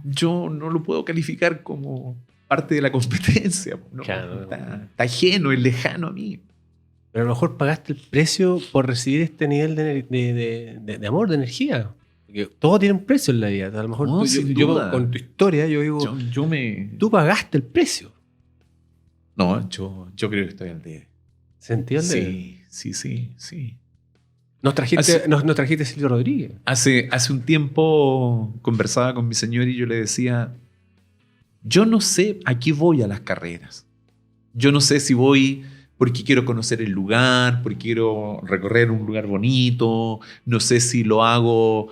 yo no lo puedo calificar como parte de la competencia. ¿No? Claro. Está ajeno, es lejano a mí. Pero a lo mejor pagaste el precio por recibir este nivel de amor, de energía. Porque todo tiene un precio en la vida. A lo mejor No, sin duda. con tu historia, yo digo, tú pagaste el precio. No, yo creo que estoy al día. ¿Se entiende? Sí. Nos trajiste Silvio Rodríguez. Hace un tiempo conversaba con mi señor y yo le decía, yo no sé a qué voy a las carreras. Yo no sé si voy porque quiero conocer el lugar, porque quiero recorrer un lugar bonito, no sé si lo hago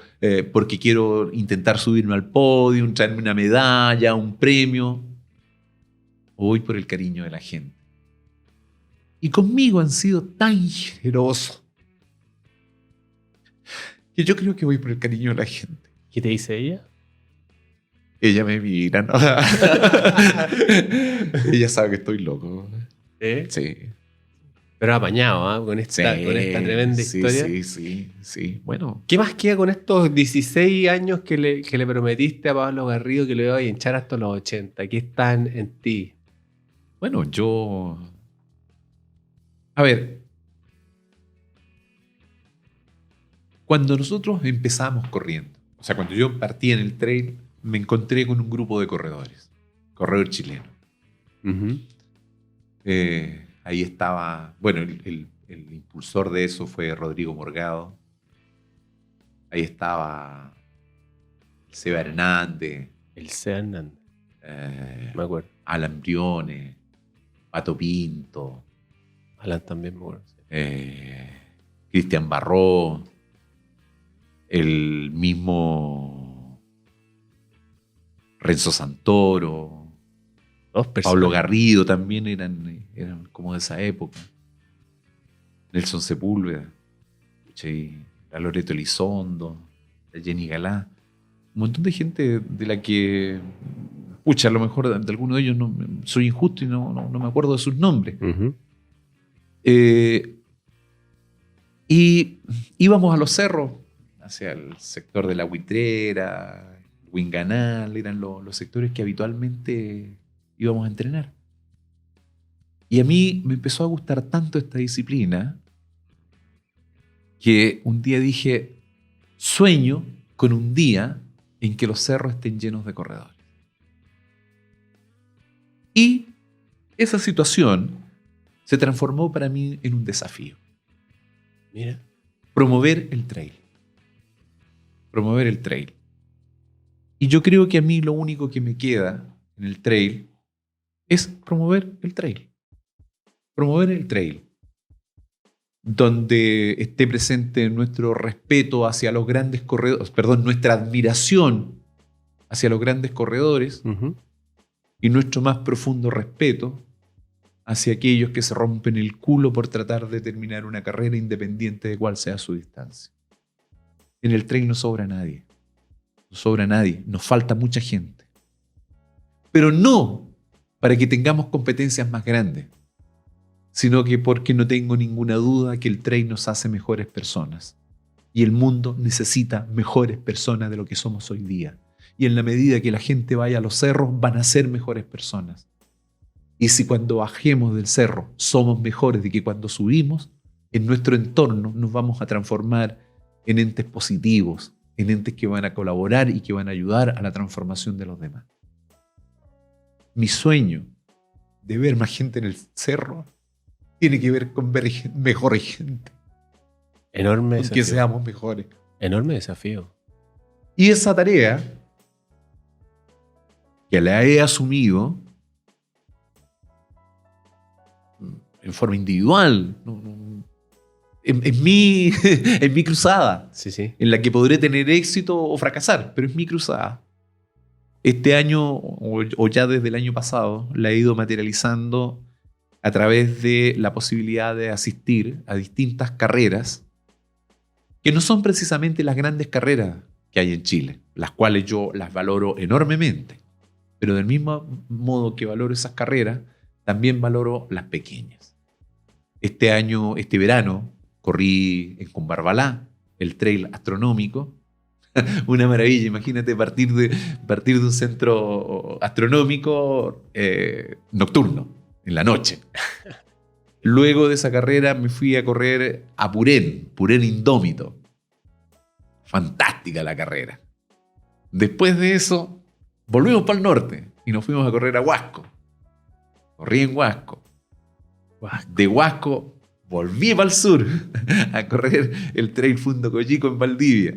porque quiero intentar subirme al podio, traerme una medalla, un premio, o voy por el cariño de la gente. Y conmigo han sido tan generosos que yo creo que voy por el cariño de la gente. ¿Qué te dice ella? Ella me mira, ¿no? Ella sabe que estoy loco. Sí. Pero apañado, ¿ah? Con esta tremenda historia. Sí. Bueno. ¿Qué más queda con estos 16 años que le prometiste a Pablo Garrido que lo iba a hinchar hasta los 80? ¿Qué están en ti? Bueno, yo... A ver. Cuando nosotros empezamos corriendo, o sea, cuando yo partí en el trail, me encontré con un grupo de corredores. Corredor chileno. Uh-huh. Ahí estaba, bueno, el impulsor de eso fue Rodrigo Morgado. Ahí estaba el Seba Hernández. El Seba Hernández. Me acuerdo. Alan Briones, Pato Pinto. Alan también me acuerdo. Cristian Barró. El mismo Renzo Santoro. Pablo Garrido también eran como de esa época. Nelson Sepúlveda, la Loreto Elizondo, la Jenny Galá. Un montón de gente de la que, a lo mejor de alguno de ellos soy injusto y no me acuerdo de sus nombres. Uh-huh. Y íbamos a los cerros, hacia el sector de La Huitrera, Huinganal, eran los sectores que habitualmente íbamos a entrenar. Y a mí me empezó a gustar tanto esta disciplina que un día dije, sueño con un día en que los cerros estén llenos de corredores. Y esa situación se transformó para mí en un desafío. Mira. Promover el trail. Y yo creo que a mí lo único que me queda en el trail es promover el trail. Promover el trail. Donde esté presente nuestro respeto hacia los grandes corredores, nuestra admiración hacia los grandes corredores. Uh-huh. Y nuestro más profundo respeto hacia aquellos que se rompen el culo por tratar de terminar una carrera independiente de cuál sea su distancia. En el trail no sobra nadie. No sobra nadie. Nos falta mucha gente. Pero no para que tengamos competencias más grandes, sino que porque no tengo ninguna duda que el trail nos hace mejores personas. Y el mundo necesita mejores personas de lo que somos hoy día. Y en la medida que la gente vaya a los cerros, van a ser mejores personas. Y si cuando bajemos del cerro somos mejores de que cuando subimos, en nuestro entorno nos vamos a transformar en entes positivos, en entes que van a colaborar y que van a ayudar a la transformación de los demás. Mi sueño de ver más gente en el cerro tiene que ver con ver mejor gente. Enorme desafío. Que seamos mejores. Enorme desafío. Y esa tarea que la he asumido en forma individual, en mi cruzada, sí. En la que podré tener éxito o fracasar, pero es mi cruzada. Este año, o ya desde el año pasado, la he ido materializando a través de la posibilidad de asistir a distintas carreras que no son precisamente las grandes carreras que hay en Chile, las cuales yo las valoro enormemente, pero del mismo modo que valoro esas carreras, también valoro las pequeñas. Este verano, corrí en Cumbarbalá, el trail astronómico. Una maravilla, imagínate partir de un centro astronómico nocturno, en la noche. Luego de esa carrera me fui a correr a Purén Indómito. Fantástica la carrera. Después de eso, volvimos para el norte y nos fuimos a correr a Huasco. Corrí en Huasco. De Huasco volví para el sur a correr el Trail Fundo Coyico en Valdivia.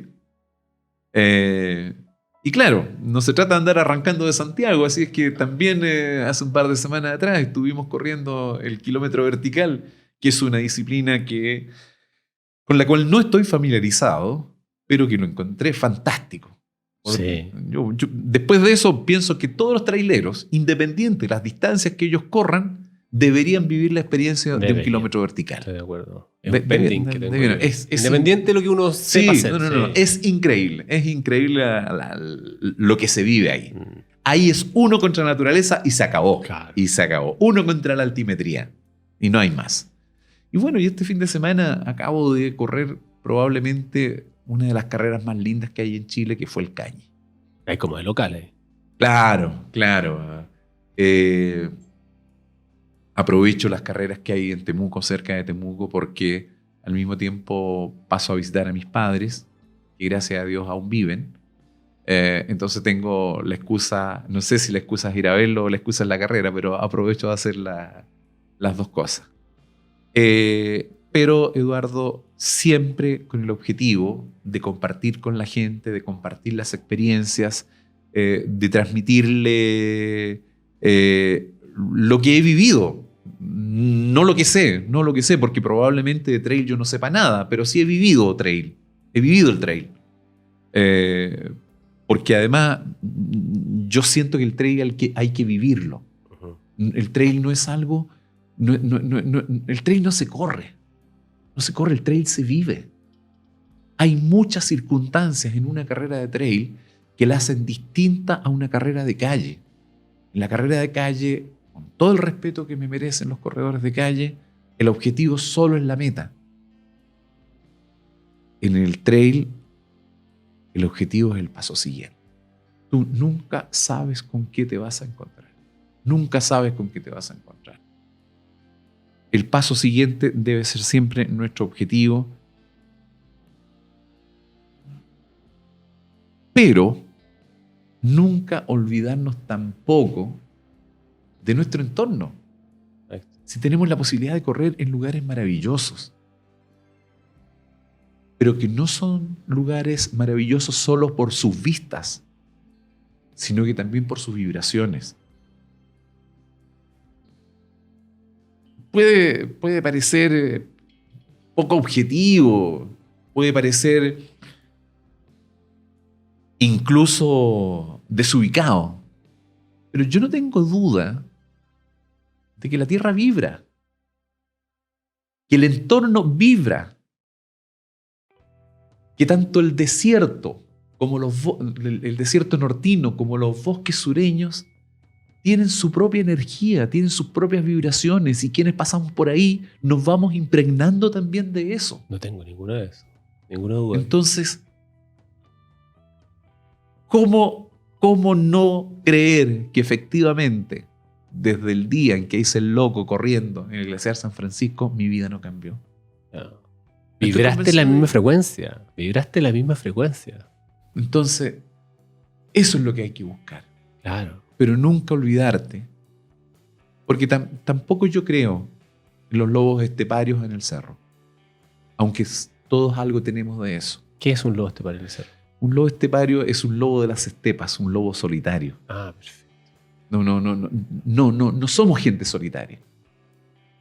Y claro, no se trata de andar arrancando de Santiago, así es que también hace un par de semanas atrás estuvimos corriendo el kilómetro vertical, que es una disciplina con la cual no estoy familiarizado, pero que lo encontré fantástico. Sí. Yo, después de eso pienso que todos los traileros, independiente de las distancias que ellos corran, deberían vivir la experiencia de un kilómetro vertical. Estoy de acuerdo. Es un pending que tengo. Es independiente de lo que uno sepa hacer. No. Es increíble lo que se vive ahí. Ahí es uno contra la naturaleza y se acabó. Claro. Y se acabó. Uno contra la altimetría. Y no hay más. Y bueno, y este fin de semana acabo de correr probablemente una de las carreras más lindas que hay en Chile, que fue el Cañi. Hay como de locales. Claro. Aprovecho las carreras que hay en Temuco, cerca de Temuco, porque al mismo tiempo paso a visitar a mis padres, que gracias a Dios aún viven. Entonces tengo la excusa, no sé si la excusa es ir a verlo o la excusa es la carrera, pero aprovecho de hacer las dos cosas. Pero, Eduardo, siempre con el objetivo de compartir con la gente, de compartir las experiencias, de transmitirle lo que he vivido. No lo que sé, porque probablemente de trail yo no sepa nada, pero sí he vivido trail. He vivido el trail. Porque además yo siento que el trail hay que vivirlo. Uh-huh. El trail no es algo... el trail no se corre. No se corre, el trail se vive. Hay muchas circunstancias en una carrera de trail que la hacen distinta a una carrera de calle. En la carrera de calle, con todo el respeto que me merecen los corredores de calle, el objetivo solo es la meta. En el trail, el objetivo es el paso siguiente. Tú nunca sabes con qué te vas a encontrar. Nunca sabes con qué te vas a encontrar. El paso siguiente debe ser siempre nuestro objetivo. Pero nunca olvidarnos tampoco de nuestro entorno. Si tenemos la posibilidad de correr en lugares maravillosos, pero que no son lugares maravillosos solo por sus vistas, sino que también por sus vibraciones. Puede parecer poco objetivo, puede parecer incluso desubicado, pero yo no tengo duda de que la Tierra vibra, que el entorno vibra, que tanto el desierto como el desierto nortino como los bosques sureños tienen su propia energía, tienen sus propias vibraciones, y quienes pasamos por ahí nos vamos impregnando también de eso. No tengo ninguna de eso, ninguna duda. Entonces, ¿cómo no creer que efectivamente, desde el día en que hice el loco corriendo en el glaciar San Francisco, mi vida no cambió? No. Vibraste la misma frecuencia. Entonces, eso es lo que hay que buscar. Claro. Pero nunca olvidarte, porque tampoco yo creo en los lobos esteparios en el cerro, aunque todos algo tenemos de eso. ¿Qué es un lobo estepario en el cerro? Un lobo estepario es un lobo de las estepas, un lobo solitario. Ah, perfecto. No somos gente solitaria.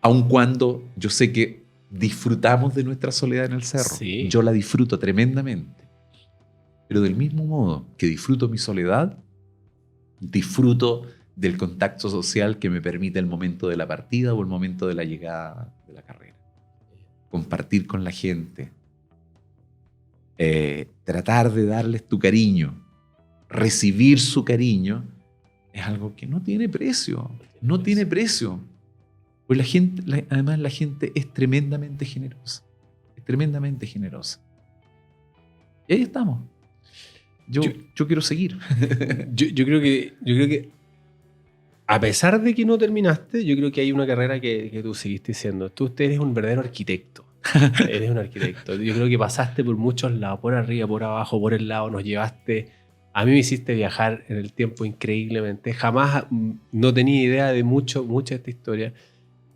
Aun cuando yo sé que disfrutamos de nuestra soledad en el cerro. Sí. Yo la disfruto tremendamente. Pero del mismo modo que disfruto mi soledad, disfruto del contacto social que me permite el momento de la partida o el momento de la llegada de la carrera. Compartir con la gente. Tratar de darles tu cariño. Recibir su cariño es algo que no tiene precio. No tiene precio. Pues además la gente es tremendamente generosa. Es tremendamente generosa. Y ahí estamos. Yo quiero seguir. Yo creo que a pesar de que no terminaste, yo creo que hay una carrera que tú seguiste siendo. Tú eres un verdadero arquitecto. Eres un arquitecto. Yo creo que pasaste por muchos lados, por arriba, por abajo, por el lado, nos llevaste. A mí me hiciste viajar en el tiempo increíblemente. Jamás no tenía idea de mucha de esta historia.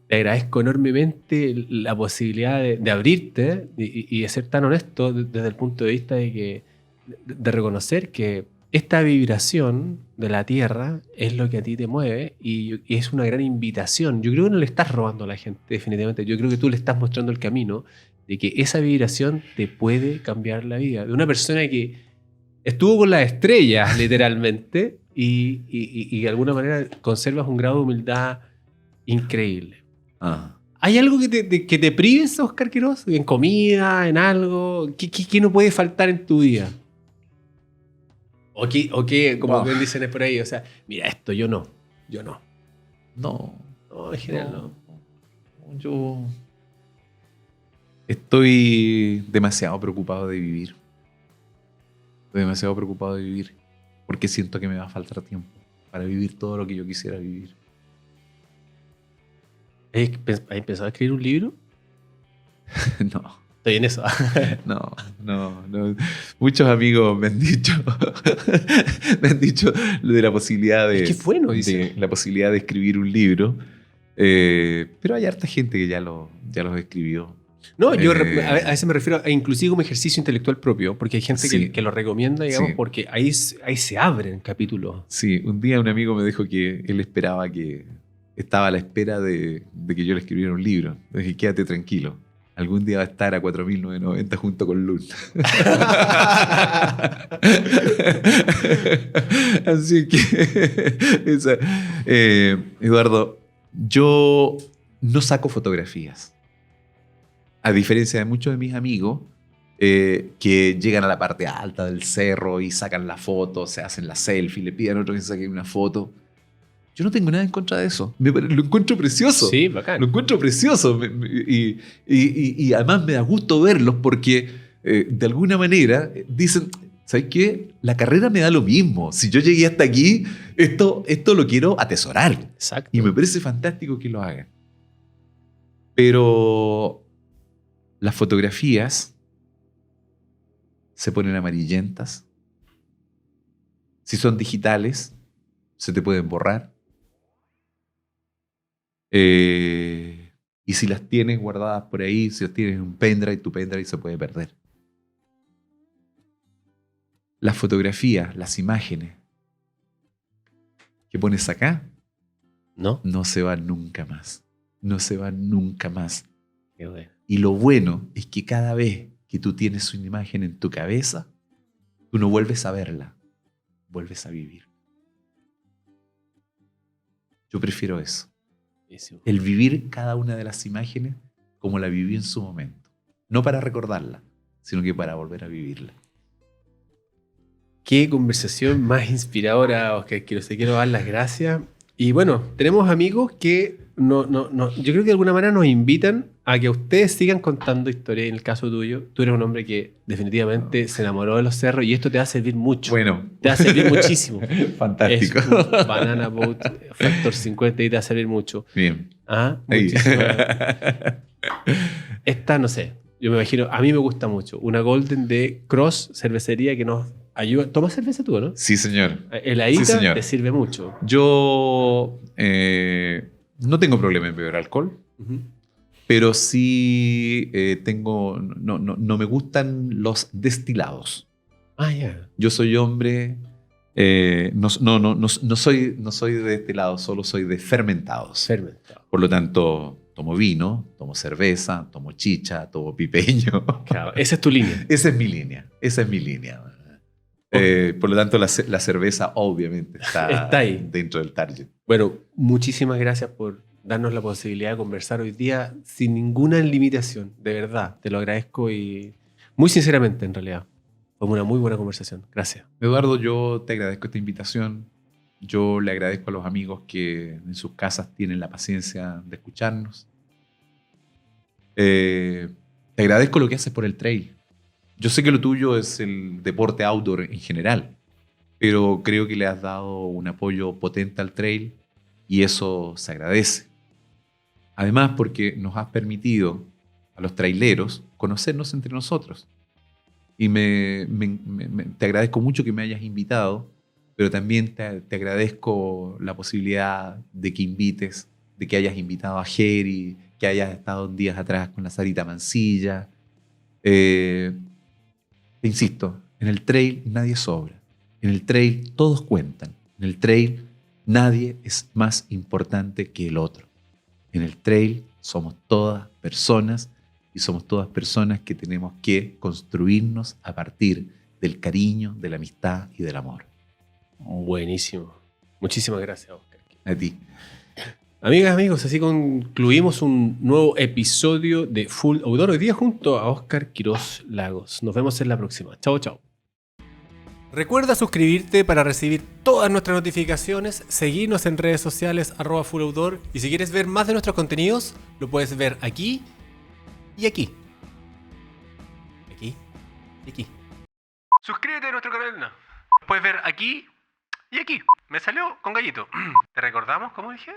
Te agradezco enormemente la posibilidad de abrirte y de ser tan honesto desde el punto de vista de reconocer que esta vibración de la Tierra es lo que a ti te mueve y es una gran invitación. Yo creo que no le estás robando a la gente, definitivamente. Yo creo que tú le estás mostrando el camino de que esa vibración te puede cambiar la vida. De una persona que estuvo con las estrellas, literalmente, y de alguna manera conservas un grado de humildad increíble. ¿Hay algo que te prives, Oscar Quiroz? ¿En comida? ¿En algo? ¿Qué no puede faltar en tu vida? O que como bien dicen por ahí, o sea, mira, esto yo no. No, No, en general no. Yo estoy demasiado preocupado de vivir. Estoy demasiado preocupado de vivir porque siento que me va a faltar tiempo para vivir todo lo que yo quisiera vivir. ¿Has empezado a escribir un libro? No. Estoy en eso. No. Muchos amigos me han dicho de la posibilidad de, es que bueno, dice. La posibilidad de escribir un libro, pero hay harta gente que ya los escribió. No, yo a veces me refiero a inclusive como ejercicio intelectual propio, porque hay gente Sí. que lo recomienda, digamos, Sí. porque ahí se abren capítulos. Sí, un día un amigo me dijo que él estaba a la espera de que yo le escribiera un libro. Le dije, quédate tranquilo. Algún día va a estar a 4.990 junto con Lul. Así que, Eduardo, yo no saco fotografías. A diferencia de muchos de mis amigos que llegan a la parte alta del cerro y sacan la foto, se hacen la selfie, le piden a otro que se saque una foto. Yo no tengo nada en contra de eso. Lo encuentro precioso. Sí, bacán. Lo encuentro precioso. Y además me da gusto verlos porque de alguna manera dicen, ¿sabes qué? La carrera me da lo mismo. Si yo llegué hasta aquí, esto lo quiero atesorar. Exacto. Y me parece fantástico que lo hagan. Pero las fotografías se ponen amarillentas. Si son digitales, se te pueden borrar. Y si las tienes guardadas por ahí, si las tienes en un pendrive, tu pendrive se puede perder. Las fotografías, las imágenes que pones acá, ¿No? no se van nunca más. No se van nunca más. Qué bueno. Y lo bueno es que cada vez que tú tienes una imagen en tu cabeza, tú no vuelves a verla, vuelves a vivir. Yo prefiero eso. El vivir cada una de las imágenes como la viví en su momento. No para recordarla, sino que para volver a vivirla. Qué conversación más inspiradora, Oscar Quiroz. Te quiero dar las gracias. Y bueno, tenemos amigos que yo creo que de alguna manera nos invitan a que ustedes sigan contando historias. En el caso tuyo, tú eres un hombre que definitivamente se enamoró de los cerros y esto te va a servir mucho. Bueno. Te va a servir muchísimo. Fantástico. Es un Banana Boat Factor 50 y te va a servir mucho. Bien. Muchísimas. Esta, no sé, yo me imagino, a mí me gusta mucho. Una Golden de Cross Cervecería que nos ayuda. ¿Tomas cerveza tú, no? Sí, señor. Heladita Sí, señor. te sirve mucho. Yo no tengo problema en beber alcohol, pero sí no me gustan los destilados. Ya. Yo soy hombre, no soy de destilados, solo soy de fermentados. Fermentado. Por lo tanto, tomo vino, tomo cerveza, tomo chicha, tomo pipeño. Claro, esa es tu línea. Esa es mi línea. Por lo tanto, la cerveza obviamente está ahí. dentro del target. Bueno, muchísimas gracias por darnos la posibilidad de conversar hoy día sin ninguna limitación. De verdad, te lo agradezco y muy sinceramente, en realidad. Fue una muy buena conversación. Gracias. Eduardo, yo te agradezco esta invitación. Yo le agradezco a los amigos que en sus casas tienen la paciencia de escucharnos. Te agradezco lo que haces por el trail. Yo sé que lo tuyo es el deporte outdoor en general, pero creo que le has dado un apoyo potente al trail y eso se agradece. Además, porque nos has permitido a los traileros conocernos entre nosotros. Y te agradezco mucho que me hayas invitado, pero también te agradezco la posibilidad de que invites, de que hayas invitado a Jerry, que hayas estado días atrás con la Sarita Mancilla. Te insisto, en el trail nadie sobra. En el trail todos cuentan. En el trail nadie es más importante que el otro. En el trail somos todas personas y somos todas personas que tenemos que construirnos a partir del cariño, de la amistad y del amor. Buenísimo. Muchísimas gracias, Oscar. A ti. Amigas, amigos, así concluimos un nuevo episodio de Full Outdoor. Hoy día junto a Oscar Quiroz Lagos. Nos vemos en la próxima. Chao, chao. Recuerda suscribirte para recibir todas nuestras notificaciones, seguirnos en redes sociales @fulloutdoor, y si quieres ver más de nuestros contenidos, lo puedes ver aquí y aquí. Aquí y aquí. Suscríbete a nuestro canal. No. Puedes ver aquí y aquí. Me salió con gallito. ¿Te recordamos cómo dije?